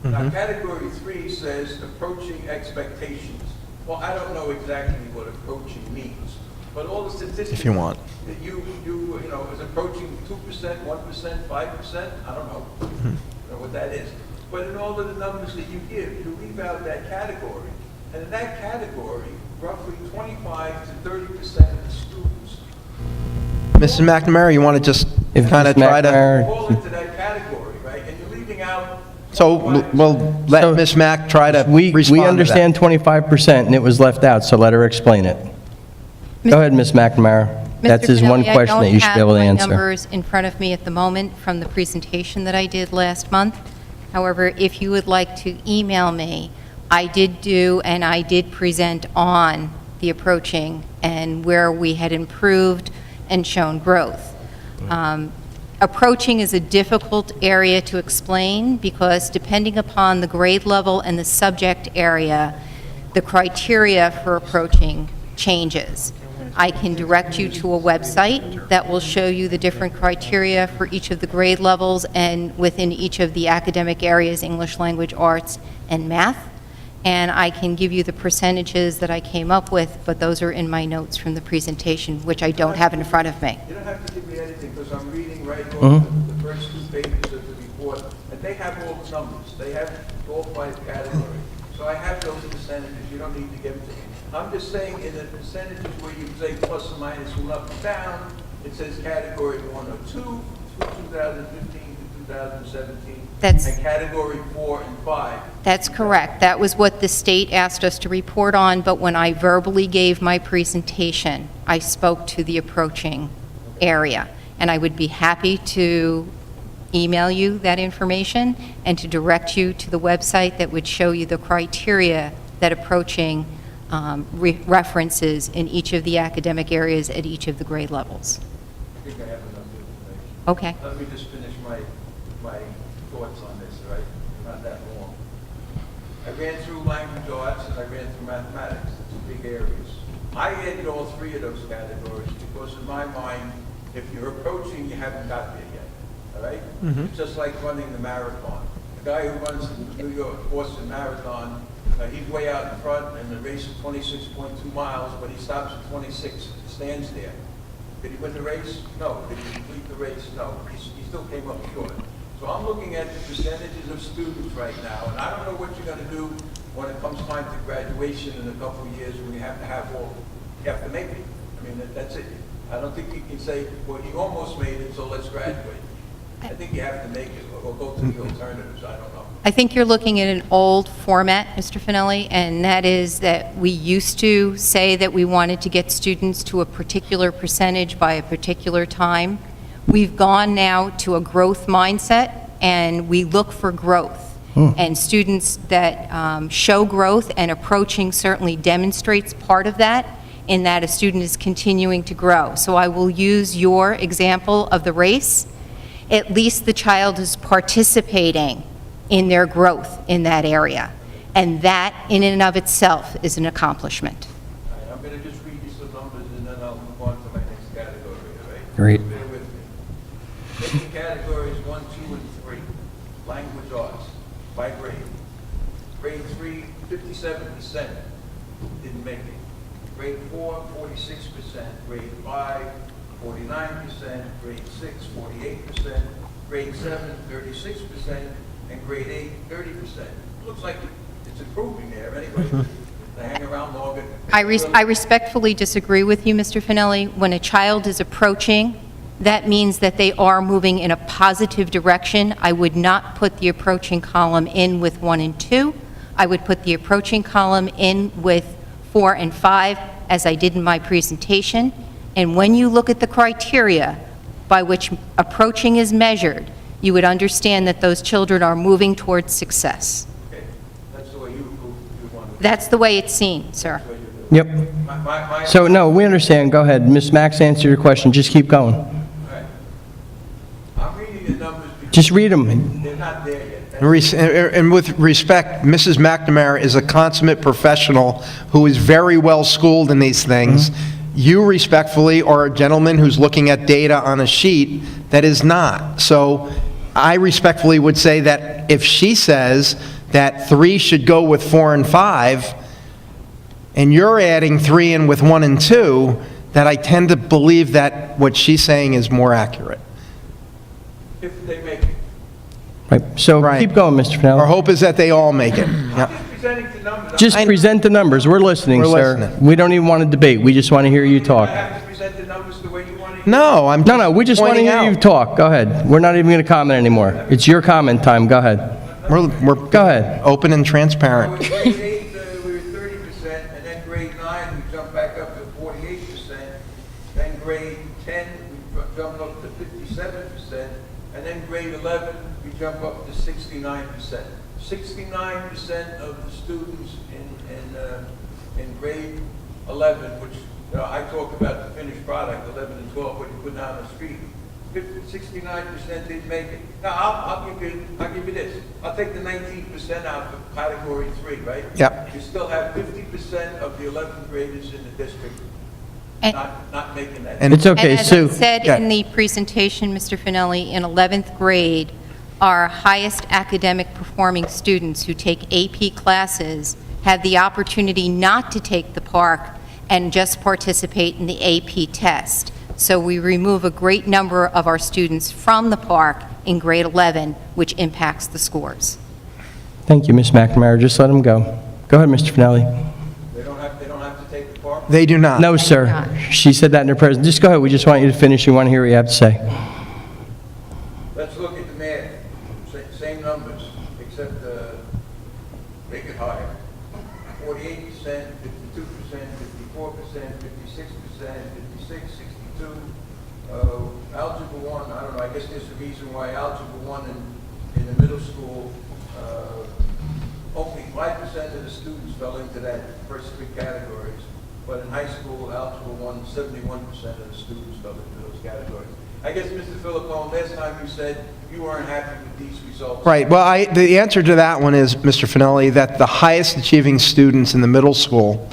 Now, category 3 says approaching expectations. Well, I don't know exactly what approaching means, but all the statistics If you want. that you know, is approaching 2%, 1%, 5%, I don't know, know what that is. But in all of the numbers that you give, you leave out that category. And in that category, roughly 25 to 30% of the students Mrs. McNamara, you want to just kind of try to... fall into that category, right? And you're leaving out... So we'll let Ms. Mack try to respond We to that. understand 25%, and it was left out, so let her explain it. Go ahead, Ms. McNamara. That's his one question that you should be able to I don't have answer. my numbers in front of me at the moment from the presentation that I did last month. However, if you would like to email me, I did do and I did present on the approaching and where we had improved and shown growth. Approaching is a difficult area to explain because depending upon the grade level and the subject area, the criteria for approaching changes. I can direct you to a website that will show you the different criteria for each of the grade levels and within each of the academic areas, English language arts and math. And I can give you the percentages that I came up with, but those are in my notes from the presentation, which I don't have in front of me. You don't have to give me anything, because I'm reading right off the first 2 pages of the report, and they have all the numbers. They have all 5 categories. So I have those percentages. You don't need to give them to me. I'm just saying in the percentages where you say plus or minus one up and down, it says category 1 or 2 for 2015 to 2017, That's- and category 4 and 5. That's correct. That was what the state asked us to report on, but when I verbally gave my presentation, I spoke to the approaching area. And I would be happy to email you that information and to direct you to the website that would show you the criteria that approaching references in each of the academic areas at each of the grade levels. I think I have enough information. Okay. Let me just finish my thoughts on this, all right? Not that long. I ran through language arts and I ran through mathematics, the 2 big areas. I added all 3 of those categories because in my mind, if you're approaching, you haven't got there yet, all right? It's just like running the marathon. The guy who runs the New York Boston Marathon, he's way out in front and the race is 26.2 miles, but he stops at 26, stands there. Did he win the race? No. Did he complete the race? No. He still came up short. So I'm looking at the percentages of students right now, and I don't know what you're going to do when it comes time to graduation in a couple of years when you have to have all, you have to make it. I mean, that's it. I don't think you can say, well, he almost made it, so let's graduate. I think you have to make it or go to the alternatives. I don't know. I think you're looking at an old format, Mr. Finelli, and that is that we used to say that we wanted to get students to a particular percentage by a particular time. We've gone now to a growth mindset, and we look for growth. And students that show growth and approaching certainly demonstrates part of that, in that a student is continuing to grow. So I will use your example of the race. At least the child is participating in their growth in that area. And that, in and of itself, is an accomplishment. All right, I'm going to just read you some numbers and then I'll move on to my next category, all right? Great. Bear with me. Taking categories 1, 2, and 3. Language arts, by grade. Grade 3, 57% didn't make it. Grade 4, 46%. Grade 5, 49%. Grade 6, 48%. grade 7, 36%, and grade 8, 30%. Looks like it's improving there anyway. They hang around longer. I respectfully disagree with you, Mr. Finelli. When a child is approaching, that means that they are moving in a positive direction. I would not put the approaching column in with 1 and 2. I would put the approaching column in with 4 and 5, as I did in my presentation. And when you look at the criteria by which approaching is measured, you would understand that those children are moving towards success. Okay, that's the way you want it. That's the way it's seen, sir. Yep. So, no, we understand. Go ahead. Ms. Max, answer your question. Just keep going. I'm reading the numbers because Just read them. they're not there yet. And with respect, Mrs. McNamara is a consummate professional who is very well schooled in these things. You respectfully are a gentleman who's looking at data on a sheet that is not. So I respectfully would say that if she says that 3 should go with 4 and 5, and you're adding 3 in with 1 and 2, that I tend to believe that what she's saying is more accurate. If they make it. Right. So keep going, Mr. Finelli. Our hope is that they all make it. Yeah. Presenting the numbers. Just present the numbers. We're listening, We're sir. listening. We don't even want to debate. We just want to hear you talk. I have to present the numbers the way you want to. No, I'm No, we just want to pointing hear you out. talk. Go ahead. We're not even going to comment anymore. It's your comment time. Go ahead. We're Go ahead. open and transparent. With grade 8, we were 30%, and then grade 9, we jumped back up to 48%. Then grade 10, we jumped up to 57%. And then grade 11, we jump up to 69%. 69% of the students in grade 11, which I talk about the finished product, 11 and 12, what you put down on the street. 69% didn't make it. Now, I'll give you this. I'll take the 19% out of category 3, right? Yep. You still have 50% of the 11th graders in the district And- not making that. It's okay, And as Sue. I said Yeah. in the presentation, Mr. Finelli, in 11th grade, our highest academic performing students who take AP classes have the opportunity not to take the PARC and just participate in the AP test. So we remove a great number of our students from the PARC in grade 11, which impacts the scores. Thank you, Ms. McNamara. Just let him go. Go ahead, Mr. Finelli. They don't have to take the part. They do not. No, sir. She said that in her present. Just go ahead. We just want you to finish. We want to hear what you have to say. Let's look at the math. Same numbers, except make it higher. 48%, 52%, 54%, 56%, 56, 62. Algebra 1, I don't know, I guess there's a reason why Algebra 1 in the middle school, only 5% of the students fell into that first 3 categories. But in high school, Algebra 1, 71% of the students fell into those categories. I guess, Mr. Philippone, last time you said you weren't happy with these results. Right. Well, the answer to that one is, Mr. Finelli, that the highest achieving students in the middle school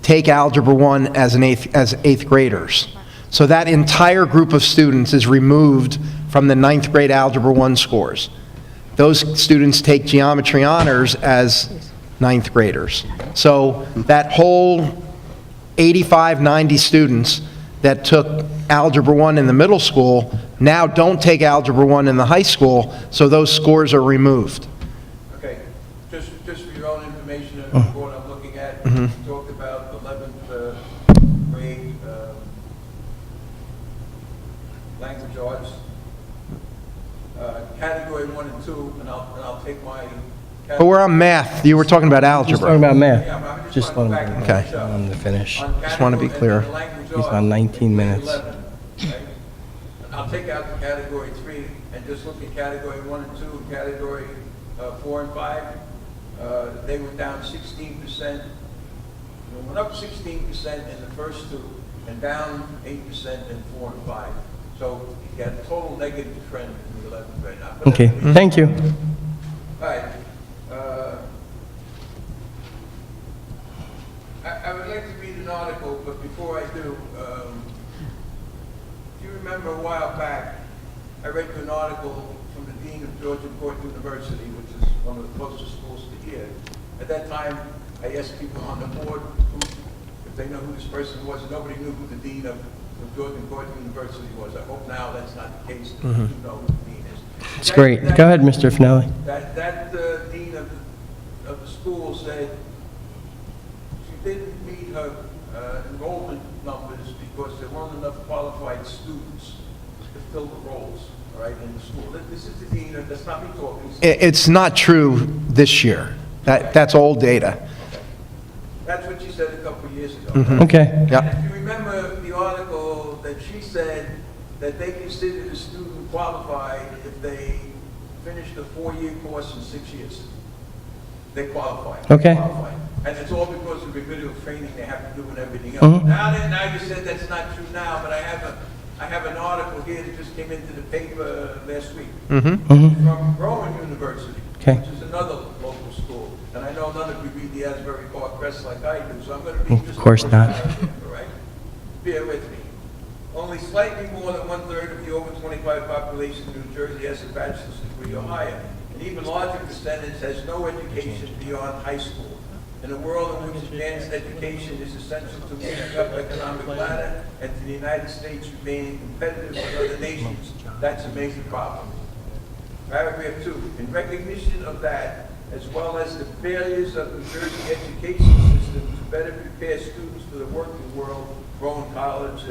take Algebra 1 as eighth graders. So that entire group of students is removed from the 9th grade Algebra 1 scores. Those students take geometry honors as 9th graders. So that whole 85, 90 students that took Algebra 1 in the middle school now don't take Algebra 1 in the high school, so those scores are removed. Okay, just for your own information, what I'm looking at, you talked about 11th grade language arts, category 1 and 2, and I'll take my. But we're on math. You were talking about Just algebra. talking about math. Yeah, I'm Just let him go. Okay. I want him to finish. On Just want to be category- clear. and language He's arts, on 19 minutes. 11, right? And I'll take out the category 3 and just look at category 1 and 2, and category 4 and 5. They were down 16%. They went up 16% in the first 2 and down 8% in 4 and 5. So you got a total negative trend in the 11th grade. Now, but Okay, anyway, thank you. all right. I would like to read an article, but before I do, if you remember a while back, I read you an article from the Dean of Georgia Court University, which is one of the closest schools to here. At that time, I asked people on the board if they know who this person was. Nobody knew who the Dean of Georgia Court University was. I hope now that's not the case. You know who the Dean is. It's great. Go ahead, Mr. Finelli. That dean of the school said she didn't meet her enrollment numbers because there weren't enough qualified students to fill the roles, all right, in the school. This is the dean, that's not me talking. It's not true this year. That's old data. That's what she said a couple of years ago. Mhm. Okay. Yeah. And if you remember the article that she said that they considered a student qualified if they finished a 4-year course in 6 years. They qualify. Okay. They qualify. And it's all because of the remedial training they have to do and everything else. Mhm. Now you said that's not true now, but I have an article here that just came into the paper last week. From Rowan University, Okay. which is another local school. And I know none of you read the Asbury Park Press like I do, so I'm going to read just Of course a not. paragraph, all right? Bear with me. Only slightly more than 1/3 of the over 25 population in New Jersey has a bachelor's degree or higher. An even larger percentage has no education beyond high school. In a world in which advanced education is essential to moving up economic ladder and to the United States remaining competitive with other nations, that's a major problem. Paragraph 2, in recognition of that, as well as the failures of New Jersey education system to better prepare students for the working world, Rowan College,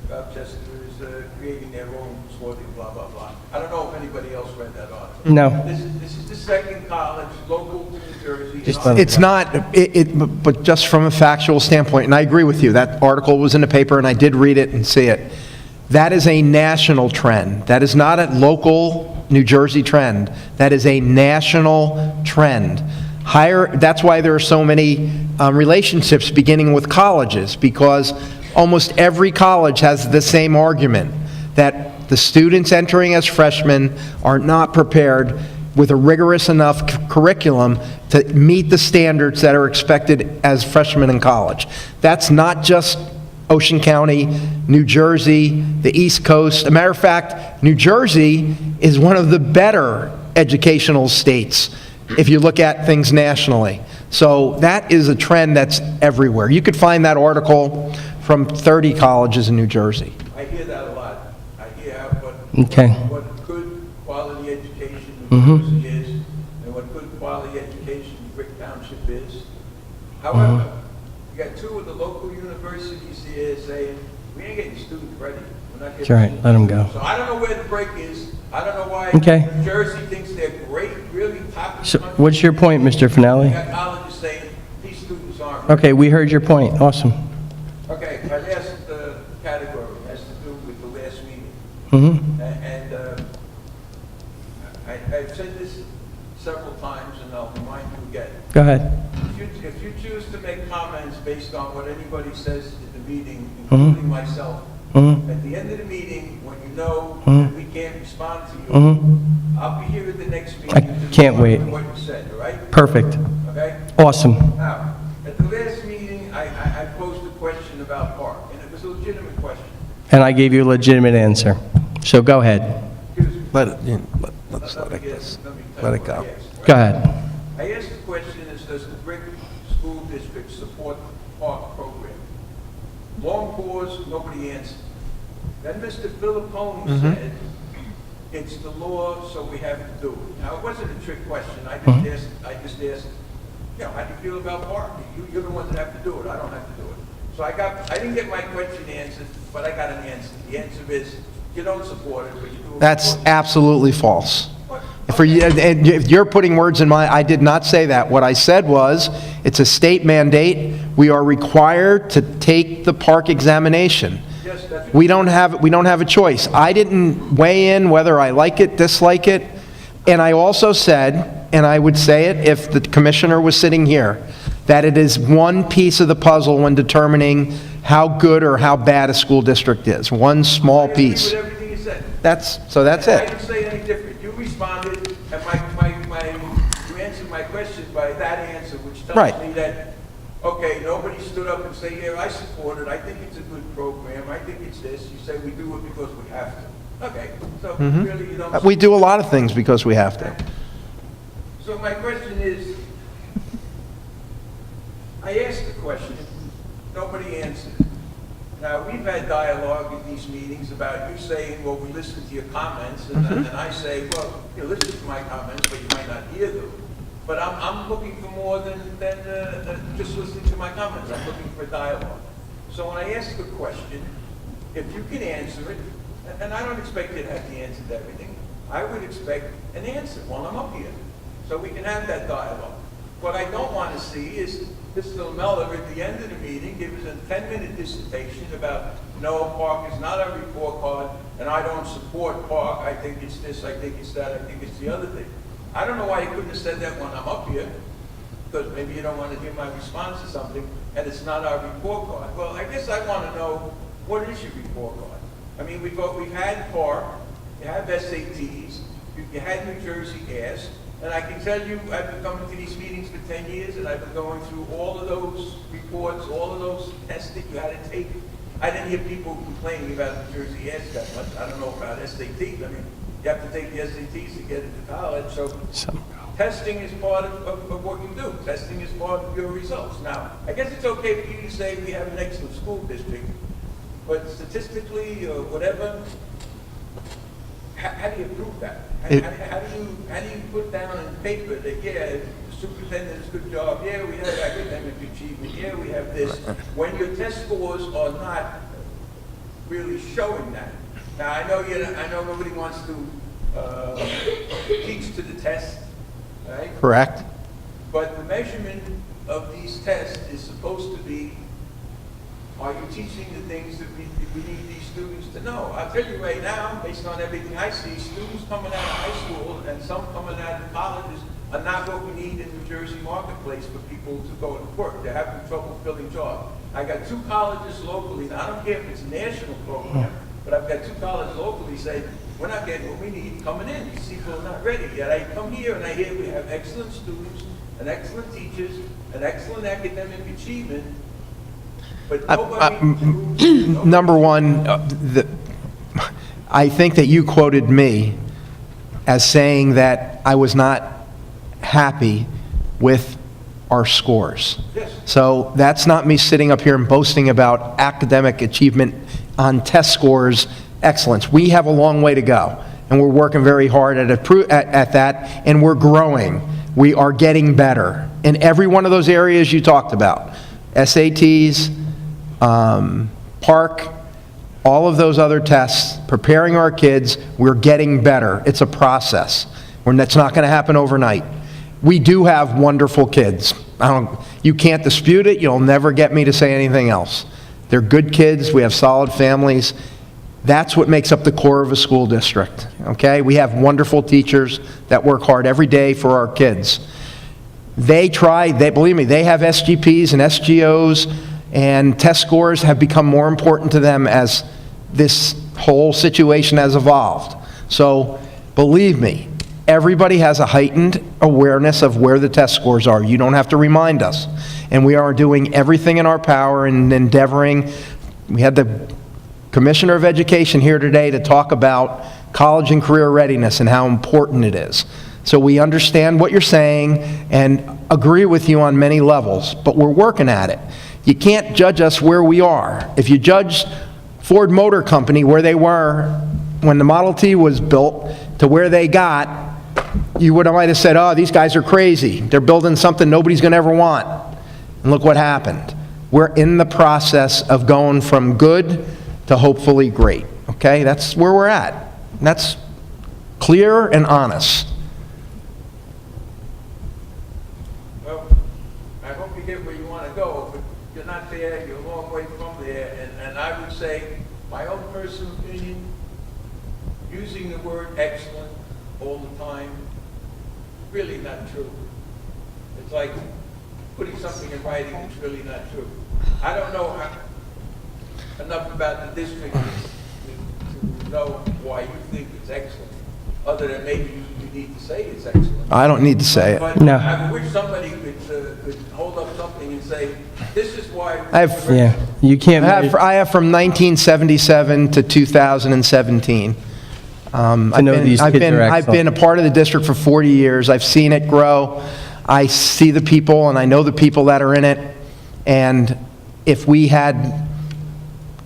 Rochester is creating their own sorting, blah, blah, blah. I don't know if anybody else read that article. No. This is the second college, local to New Jersey. It's not, but just from a factual standpoint, and I agree with you, that article was in the paper, and I did read it and see it. That is a national trend. That is not a local New Jersey trend. That is a national trend. That's why there are so many relationships beginning with colleges, because almost every college has the same argument, that the students entering as freshmen are not prepared with a rigorous enough curriculum to meet the standards that are expected as freshmen in college. That's not just Ocean County, New Jersey, the East Coast. As a matter of fact, New Jersey is one of the better educational states if you look at things nationally. So that is a trend that's everywhere. You could find that article from 30 colleges in New Jersey. I hear that a lot. I hear Okay. what good quality education New Jersey is and what good quality education Brick Township is. However, you got two of the local universities here saying, we ain't getting students ready. We're not That's getting all right. Let them go. So I don't know where the break is. I don't know why Okay. New Jersey thinks they're great, really top of So the country. what's your point, Mr. Finelli? You got colleges saying, these students aren't ready. Okay, we heard your point. Awesome. Okay, my last category has to do with the last meeting. Mm-hmm. And I've said this several times, and I'll remind you again. Go ahead. If you choose to make comments based on what anybody says at the meeting, including myself, at the end of the meeting, when you know that we can't respond to you, I'll be here at the next meeting. I to can't respond wait. to what you said, all right? Perfect. Okay? Awesome. Now, at the last meeting, I posed a question about park, and it was a legitimate question. And I gave you a legitimate answer. So go ahead. Let's let it go. Go ahead. I asked the question is, does the Brick School District support the park program? Long pause, nobody answered. Then Mr. Philippone said, it's the law, so we have to do it. Now, it wasn't a trick question. I just asked, you know, how do you feel about park? You're the ones that have to do it. I don't have to do it. So I didn't get my question answered, but I got an answer. The answer is, you don't support it, but you do it. That's absolutely false. And if you're putting words in my, I did not say that. What I said was, it's a state mandate. We are required to take the park examination. We don't have a choice. I didn't weigh in whether I like it, dislike it. And I also said, and I would say it if the commissioner was sitting here, that it is one piece of the puzzle when determining how good or how bad a school district is. One small piece. I agree with everything you said. That's I it. didn't say any different. You responded, and you answered my question by that answer, which tells Right. me that, okay, nobody stood up and said, yeah, I support it, I think it's a good program, I think it's this. You say we do it because we have to. Okay, so really you don't... We do a lot of things because we have to. So my question is, I asked the question, nobody answered. Now, we've had dialogue at these meetings about you saying, well, we listened to your comments, and then I say, well, you listen to my comments, but you might not hear them. But I'm looking for more than just listening to my comments. I'm looking for dialogue. So when I ask a question, if you can answer it, and I don't expect you to have the answer to everything, I would expect an answer while I'm up here, so we can have that dialogue. What I don't want to see is Mr. Lamella at the end of the meeting give us a 10-minute dissertation about, no, Park is not a report card, and I don't support Park, I think it's this, I think it's that, I think it's the other thing. I don't know why you couldn't have said that when I'm up here, because maybe you don't want to hear my response to something, and it's not our report card. Well, I guess I want to know, what is your report card? I mean, we've had Park, you have SATs, you had New Jersey Ask, and I can tell you, I've been coming to these meetings for 10 years, and I've been going through all of those reports, all of those tests that you had to take. I didn't hear people complaining about New Jersey Ask that much. I don't know about SATs. I mean, you have to take the SATs to get into college, so testing is part of what you do. Testing is part of your results. Now, I guess it's okay for you to say we have an excellent school district, but statistically or whatever, how do you prove that? How do you put down in paper that, yeah, the superintendent does a good job, yeah, we have academic achievement, yeah, we have this, when your test scores are not really showing that? Now, I know nobody wants to teach to the test, right? Correct. But the measurement of these tests is supposed to be, are you teaching the things that we need these students to know? I'll tell you right now, based on everything I see, students coming out of high school and some coming out of colleges are not what we need in the New Jersey marketplace for people to go to work. They're having trouble filling jobs. I got 2 colleges locally, now I don't care if it's a national program, but I've got 2 colleges locally say, we're not getting what we need coming in. These people are not ready. Yet I come here and I hear we have excellent students and excellent teachers and excellent academic achievement, but nobody... Number one, I think that you quoted me as saying that I was not happy with our scores. Yes. So that's not me sitting up here and boasting about academic achievement on test scores excellence. We have a long way to go, and we're working very hard at that, and we're growing. We are getting better in every one of those areas you talked about. SATs, Park, all of those other tests, preparing our kids, we're getting better. It's a process. It's not going to happen overnight. We do have wonderful kids. You can't dispute it. You'll never get me to say anything else. They're good kids. We have solid families. That's what makes up the core of a school district, okay? We have wonderful teachers that work hard every day for our kids. Believe me, they have SGPs and SGOs, and test scores have become more important to them as this whole situation has evolved. So, believe me, everybody has a heightened awareness of where the test scores are. You don't have to remind us. And we are doing everything in our power and endeavoring. We had the Commissioner of Education here today to talk about college and career readiness and how important it is. So we understand what you're saying and agree with you on many levels, but we're working at it. You can't judge us where we are. If you judge Ford Motor Company where they were when the Model T was built to where they got, you might have said, oh, these guys are crazy. They're building something nobody's going to ever want. And look what happened. We're in the process of going from good to hopefully great, okay? That's where we're at. And that's clear and honest. Well, I hope you get where you want to go, but you're not there, you're a long way from there, and I would say, my own personal opinion, using the word excellent all the time, really not true. It's like putting something in writing that's really not true. I don't know enough about the district to know why you think it's excellent, other than maybe you need to say it's excellent. I don't need to say it. But No. I wish somebody could hold up something and say, this is why... You can't... I have from 1977 to 2017. know these kids are I've excellent. been a part of the district for 40 years. I've seen it grow. I see the people, and I know the people that are in it. And if we had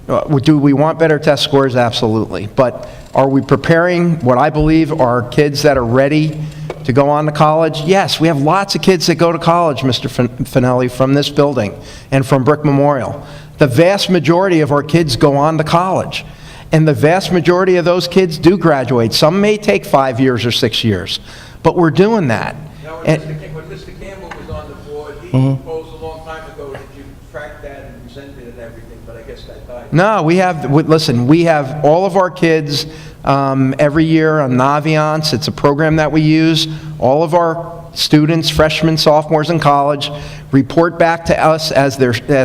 Do we want better test scores? Absolutely. But are we preparing what I believe are kids that are ready to go on to college? Yes, we have lots of kids that go to college, Mr. Finelli, from this building and from Brick Memorial. The vast majority of our kids go on to college, and the vast majority of those kids do graduate. Some may take 5 years or 6 years, but we're doing that. Now, And- when Mr. Campbell was on the board, he proposed a long time ago that you track that and present it and everything, but I guess that died. No, listen, we have all of our kids every year on Naviance. It's a program that we use. All of our students, freshmen, sophomores in college, report back to us as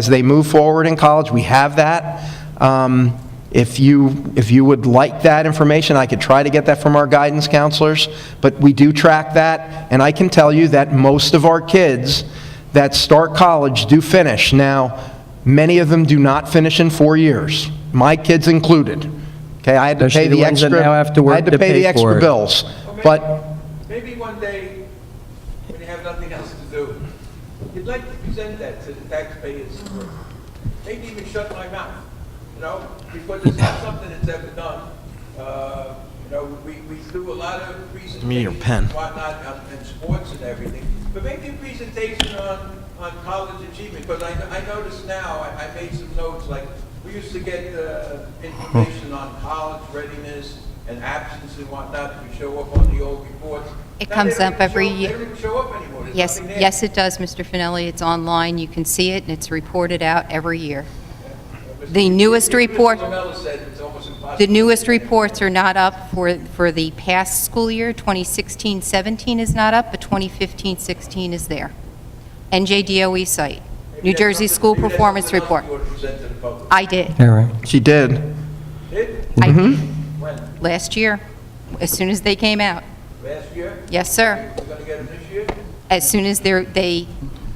they move forward in college. We have that. If you would like that information, I could try to get that from our guidance counselors, but we do track that, and I can tell you that most of our kids that start college do finish. Now, many of them do not finish in 4 years, my kids included. Okay, I had to Especially pay the the ones that extra. now have to work I had to to pay the pay for extra it. bills, but Maybe one day, when you have nothing else to do, you'd like to present that to the taxpayers, or maybe even shut my mouth, because it's not something that's ever done. We do a lot of presentations me your pen. and whatnot and sports and everything, but maybe a presentation on college achievement, because I notice now, I made some notes, like, we used to get information on college readiness and absence and whatnot, we show up on the old reports. It Now, comes they don't up every even show- year. They don't even show up anymore. There's Yes, nothing there. yes, it does, Mr. Finelli. It's online. You can see it, and it's reported out every year. The newest report, Mr. Lamella said it's almost impossible. the newest reports are not up for the past school year. 2016-17 is not up, but 2015-16 is there. NJDOE site, New Jersey School Performance Report. I did. All right. she did. I did. Last year, as soon as they came out. Last year? Yes, sir. We're going to get them this year? As soon as they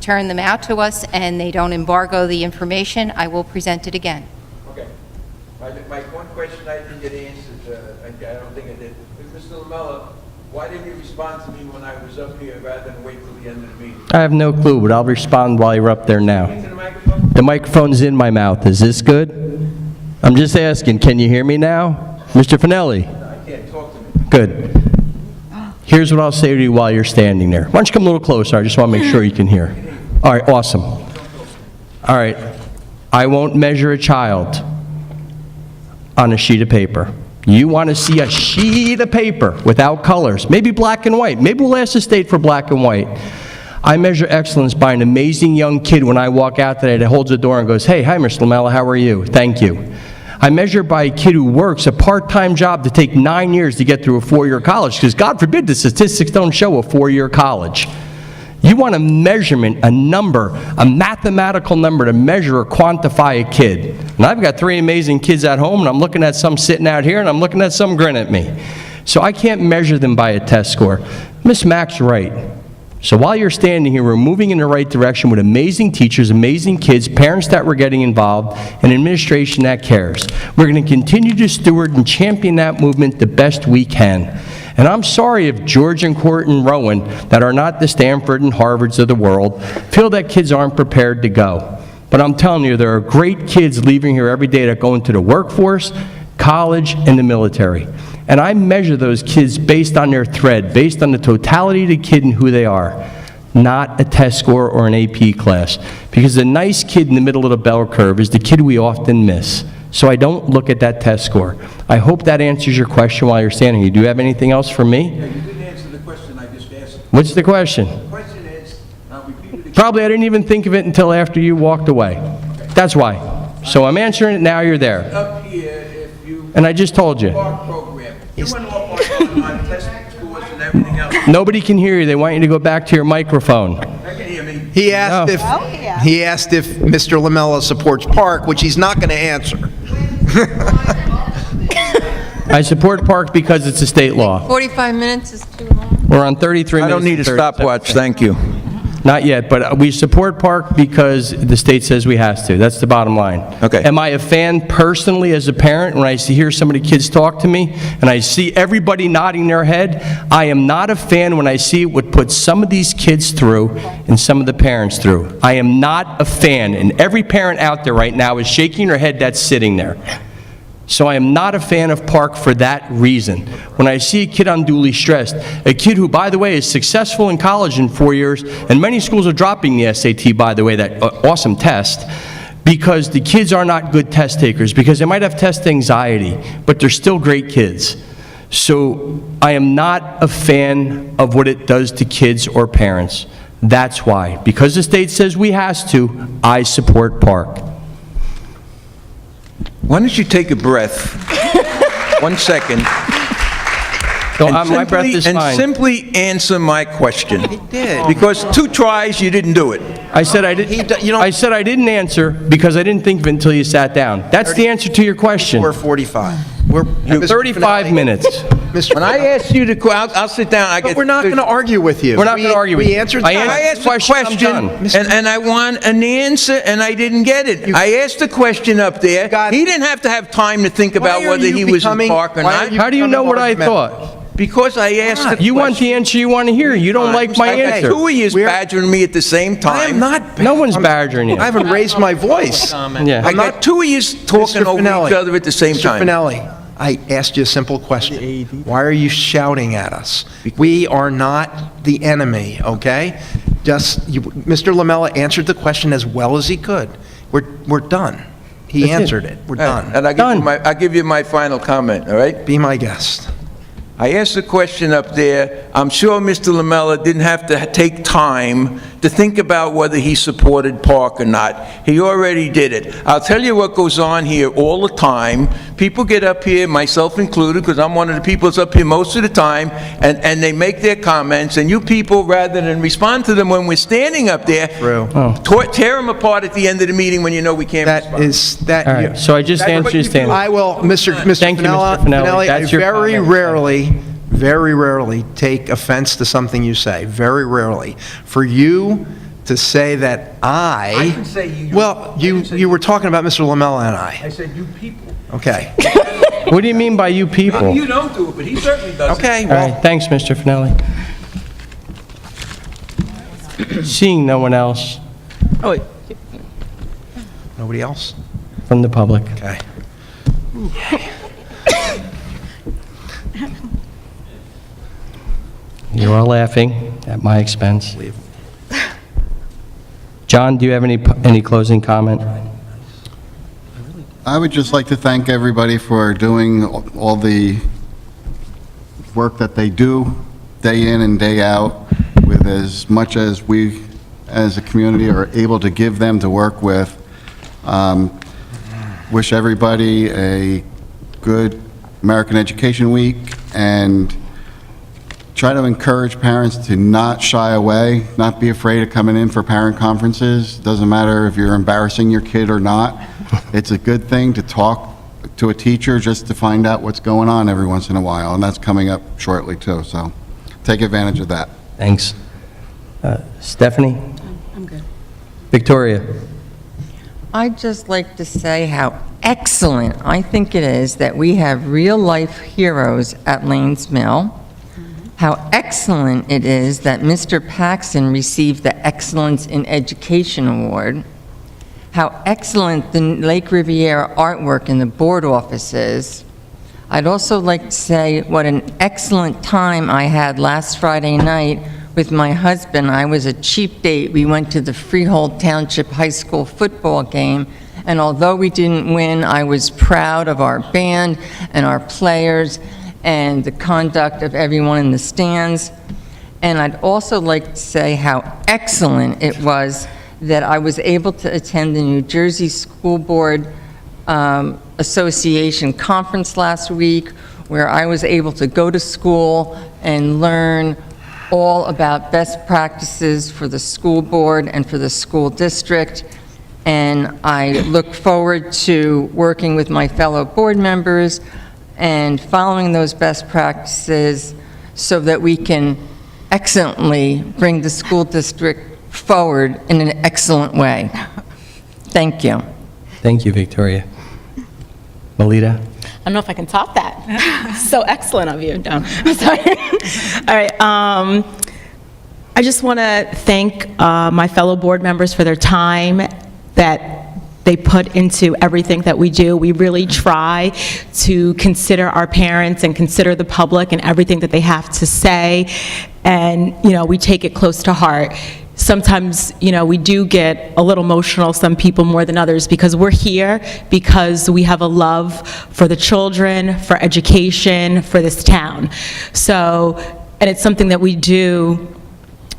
turn them out to us and they don't embargo the information, I will present it again. Okay. My one question I didn't get answered, I don't think I did. Mr. Lamella, why didn't you respond to me when I was up here rather than wait till the end of the meeting? I have no clue, but I'll respond while you're up there now. Into the microphone? The microphone's in my mouth. Is this good? I'm just asking, can you hear me now? Mr. Finelli? I can't talk to me. Good. Here's what I'll say to you while you're standing there. Why don't you come a little closer? I just want to make sure you can hear. All right, awesome. All right. I won't measure a child on a sheet of paper. You want to see a sheet of paper without colors, maybe black and white. Maybe we'll ask the state for black and white. I measure excellence by an amazing young kid when I walk out today that holds the door and goes, "Hey, hi, Mr. Lamella, how are you? Thank you." I measure by a kid who works a part-time job to take 9 years to get through a 4-year college, because God forbid the statistics don't show a 4-year college. You want a measurement, a number, a mathematical number to measure or quantify a kid. And I've got 3 amazing kids at home, and I'm looking at some sitting out here, and I'm looking at some grin at me. So I can't measure them by a test score. Miss Mack's right. So while you're standing here, we're moving in the right direction with amazing teachers, amazing kids, parents that were getting involved, and administration that cares. We're going to continue to steward and champion that movement the best we can. And I'm sorry if George and Court and Rowan, that are not the Stanford and Harvards of the world, feel that kids aren't prepared to go. But I'm telling you, there are great kids leaving here every day that go into the workforce, college, and the military. And I measure those kids based on their thread, based on the totality of the kid and who they are, not a test score or an AP class. Because the nice kid in the middle of the bell curve is the kid we often miss. So I don't look at that test score. I hope that answers your question while you're standing here. Do you have anything else for me? Yeah, you didn't answer the question I just asked. What's the question? The question is, I'll repeat it again. Probably I didn't even think of it until after you walked away. That's why. So I'm answering it now, you're there. Up here, if you... And I just told you. Park program. You went off on test scores and everything else. Nobody can hear you. They want you to go back to your microphone. I can hear me. He asked No. he asked if Mr. Lamella supports Park, which he's not going to answer. I support Park because it's a state law. 45 minutes is too long. We're on 33 minutes. I don't need a and 37 stopwatch, thank you. Not yet, but we support Park because the state says we have to. That's the bottom line. Okay. Am I a fan personally as a parent when I hear some of the kids talk to me and I see everybody nodding their head? I am not a fan when I see what puts some of these kids through and some of the parents through. I am not a fan, and every parent out there right now is shaking their head that's sitting there. So I am not a fan of Park for that reason. When I see a kid unduly stressed, a kid who, by the way, is successful in college in 4 years, and many schools are dropping the SAT, by the way, that awesome test, because the kids are not good test takers, because they might have test anxiety, but they're still great kids. So I am not a fan of what it does to kids or parents. That's why. Because the state says we has to, I support Park. Why don't you take a breath? 1 second. So, my breath is fine. And simply answer my question. He did. Because 2 tries, you didn't do it. I said I didn't. I said I didn't answer because I didn't think of it until you sat down. That's the answer to your question. 4:45. We're 35 minutes. When I ask you to, I'll sit down. But we're not going to argue with you. We're not going to argue with you. We answered I asked a question, and I want an answer, and I didn't get it. I asked a question up there. He didn't have to have time to think about whether he was in Park or not. How do you know what I thought? Because I asked the question. You want the answer you want to hear. You don't like my answer. 2 of you badgering me at the same time. I am not. No one's badgering you. I haven't raised my voice. Yeah. I got 2 of you talking over each other at the same time. Mr. Finelli, I asked you a simple question. Why are you shouting at us? We are not the enemy, okay? Mr. Lamella answered the question as well as he could. We're done. He answered it. We're done. And I'll give you my final comment, all right? Be my guest. I asked the question up there. I'm sure Mr. Lamella didn't have to take time to think about whether he supported Park or not. He already did it. I'll tell you what goes on here all the time. People get up here, myself included, because I'm one of the people that's up here most of the time, and they make their comments, and you people, rather than respond to them when we're standing up there, tear them apart at the end of the meeting when you know we can't respond. All right, so I just answered your statement. I will, Mr. Thank you, Mr. Finelli. I That's your comment. very rarely take offense to something you say. Very rarely. For you to say that I can say you. Well, you were talking about Mr. Lamella and I. I said you people. Okay. What do you mean by you people? You don't do it, but he certainly does. Okay, All well. right, thanks, Mr. Finelli. Seeing no one else Oh, wait. Nobody else? from the public. Okay. You are laughing at my expense. John, do you have any closing comment? I would just like to thank everybody for doing all the work that they do, day in and day out, with as much as we, as a community, are able to give them to work with. Wish everybody a good American Education Week, and try to encourage parents to not shy away, not be afraid of coming in for parent conferences. Doesn't matter if you're embarrassing your kid or not. It's a good thing to talk to a teacher just to find out what's going on every once in a while, and that's coming up shortly too, so take advantage of that. Thanks. Stephanie? I'm good. Victoria? I'd just like to say how excellent I think it is that we have real-life heroes at Lanes Mill. How excellent it is that Mr. Paxton received the Excellence in Education Award. How excellent the Lake Riviera artwork in the board office is. I'd also like to say what an excellent time I had last Friday night with my husband. I was a cheap date. We went to the Freehold Township High School football game, and although we didn't win, I was proud of our band and our players and the conduct of everyone in the stands. And I'd also like to say how excellent it was that I was able to attend the New Jersey School Board Association conference last week, where I was able to go to school and learn all about best practices for the school board and for the school district. And I look forward to working with my fellow board members and following those best practices so that we can excellently bring the school district forward in an excellent way. Thank you. Thank you, Victoria. Melita? I don't know if I can top that. So excellent of you. No, I'm sorry. All right. I just want to thank my fellow board members for their time that they put into everything that we do. We really try to consider our parents and consider the public and everything that they have to say. And, you know, we take it close to heart. Sometimes, you know, we do get a little emotional, some people more than others, because we're here because we have a love for the children, for education, for this town. So, and it's something that we do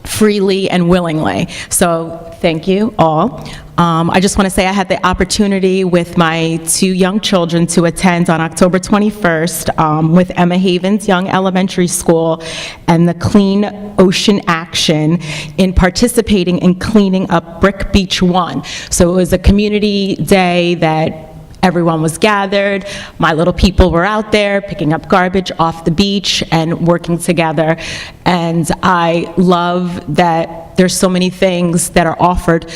freely and willingly. So thank you all. I just want to say I had the opportunity with my 2 young children to attend on October 21st with Emma Havens Young Elementary School and the Clean Ocean Action in participating in cleaning up Brick Beach 1. So it was a community day that everyone was gathered. My little people were out there picking up garbage off the beach and working together. And I love that there's so many things that are offered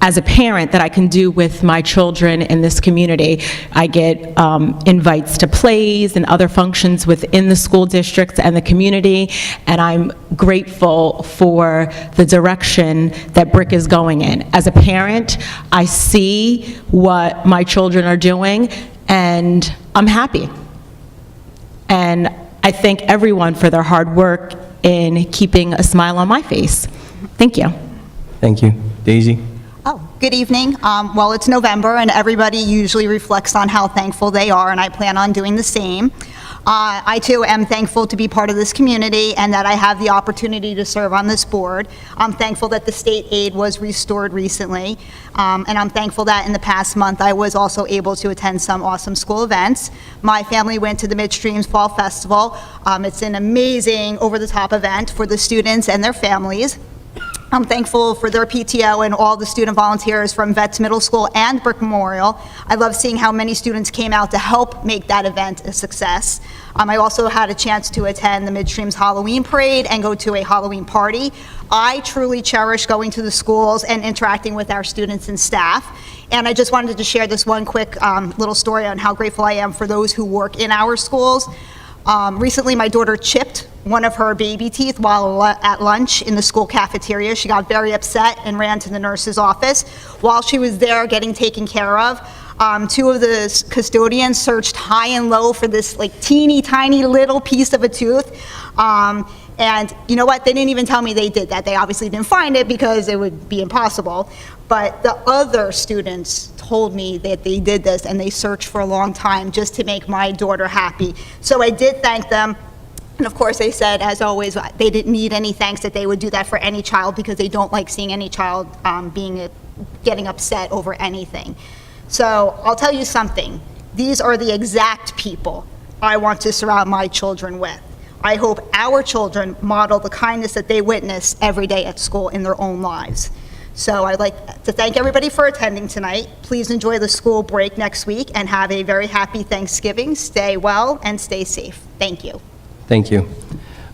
as a parent that I can do with my children in this community. I get invites to plays and other functions within the school districts and the community, and I'm grateful for the direction that Brick is going in. As a parent, I see what my children are doing, and I'm happy. And I thank everyone for their hard work in keeping a smile on my face. Thank you. Thank you. Daisy? Oh, good evening. Well, it's November, and everybody usually reflects on how thankful they are, and I plan on doing the same. I, too, am thankful to be part of this community and that I have the opportunity to serve on this board. I'm thankful that the state aid was restored recently, and I'm thankful that in the past month I was also able to attend some awesome school events. My family went to the Midstreams Fall Festival. It's an amazing, over-the-top event for the students and their families. I'm thankful for their PTO and all the student volunteers from Vets Middle School and Brick Memorial. I love seeing how many students came out to help make that event a success. I also had a chance to attend the Midstreams Halloween Parade and go to a Halloween party. I truly cherish going to the schools and interacting with our students and staff. And I just wanted to share this one quick little story on how grateful I am for those who work in our schools. Recently, my daughter chipped one of her baby teeth while at lunch in the school cafeteria. She got very upset and ran to the nurse's office. While she was there getting taken care of, 2 of the custodians searched high and low for this like teeny tiny little piece of a tooth. And you know what? They didn't even tell me they did that. They obviously didn't find it because it would be impossible. But the other students told me that they did this and they searched for a long time just to make my daughter happy. So I did thank them. And of course, they said, as always, they didn't need any thanks, that they would do that for any child because they don't like seeing any child getting upset over anything. So I'll tell you something. These are the exact people I want to surround my children with. I hope our children model the kindness that they witness every day at school in their own lives. So I'd like to thank everybody for attending tonight. Please enjoy the school break next week and have a very happy Thanksgiving. Stay well and stay safe. Thank you. Thank you.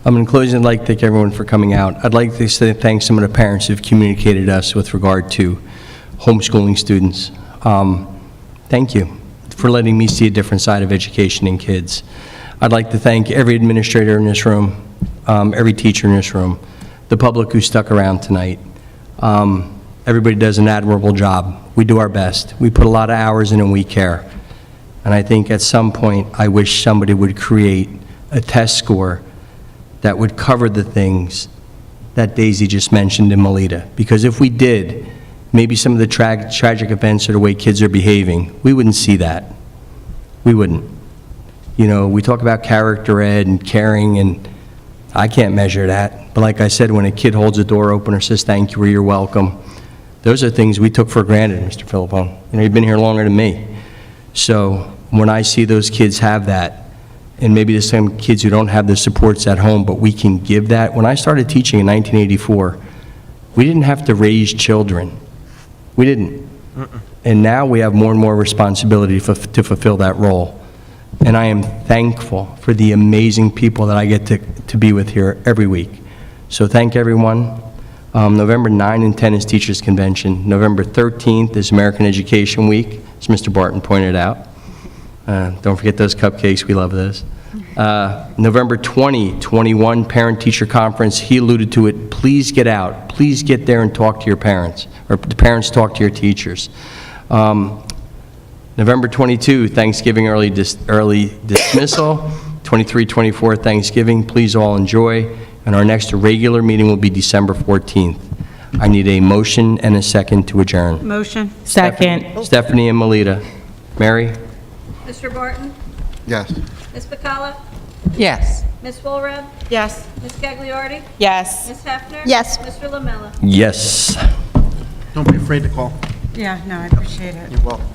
In closing, I'd like to thank everyone for coming out. I'd like to say thank some of the parents who've communicated us with regard to homeschooling students. Thank you for letting me see a different side of education in kids. I'd like to thank every administrator in this room, every teacher in this room, the public who stuck around tonight. Everybody does an admirable job. We do our best. We put a lot of hours in and we care. And I think at some point, I wish somebody would create a test score that would cover the things that Daisy just mentioned in Melita. Because if we did, maybe some of the tragic events or the way kids are behaving, we wouldn't see that. We wouldn't. You know, we talk about character ed and caring, and I can't measure that. But like I said, when a kid holds a door open or says thank you or you're welcome, those are things we took for granted, Mr. Philippone. You know, you've been here longer than me. So when I see those kids have that, and maybe there's some kids who don't have the supports at home, but we can give that. When I started teaching in 1984, we didn't have to raise children. We didn't. And now we have more and more responsibility to fulfill that role. And I am thankful for the amazing people that I get to be with here every week. So thank everyone. November 9 and 10 is Teachers Convention. November 13th is American Education Week, as Mr. Barton pointed out. Don't forget those cupcakes, we love those. November 20, 21 Parent-Teacher Conference, he alluded to it. Please get out. Please get there and talk to your parents, or the parents talk to your teachers. November 22, Thanksgiving early dismissal. 23, 24, Thanksgiving. Please all enjoy. And our next regular meeting will be December 14th. I need a motion and a second to adjourn. Motion. Second. Stephanie and Melita. Mary? Mr. Barton? Yes. Ms. Bacala? Yes. Ms. Walrath? Yes. Ms. Gagliardi? Yes. Ms. Hefner? Yes. Mr. Lamella? Yes. Don't be afraid to call. Yeah, no, I appreciate it. You're welcome.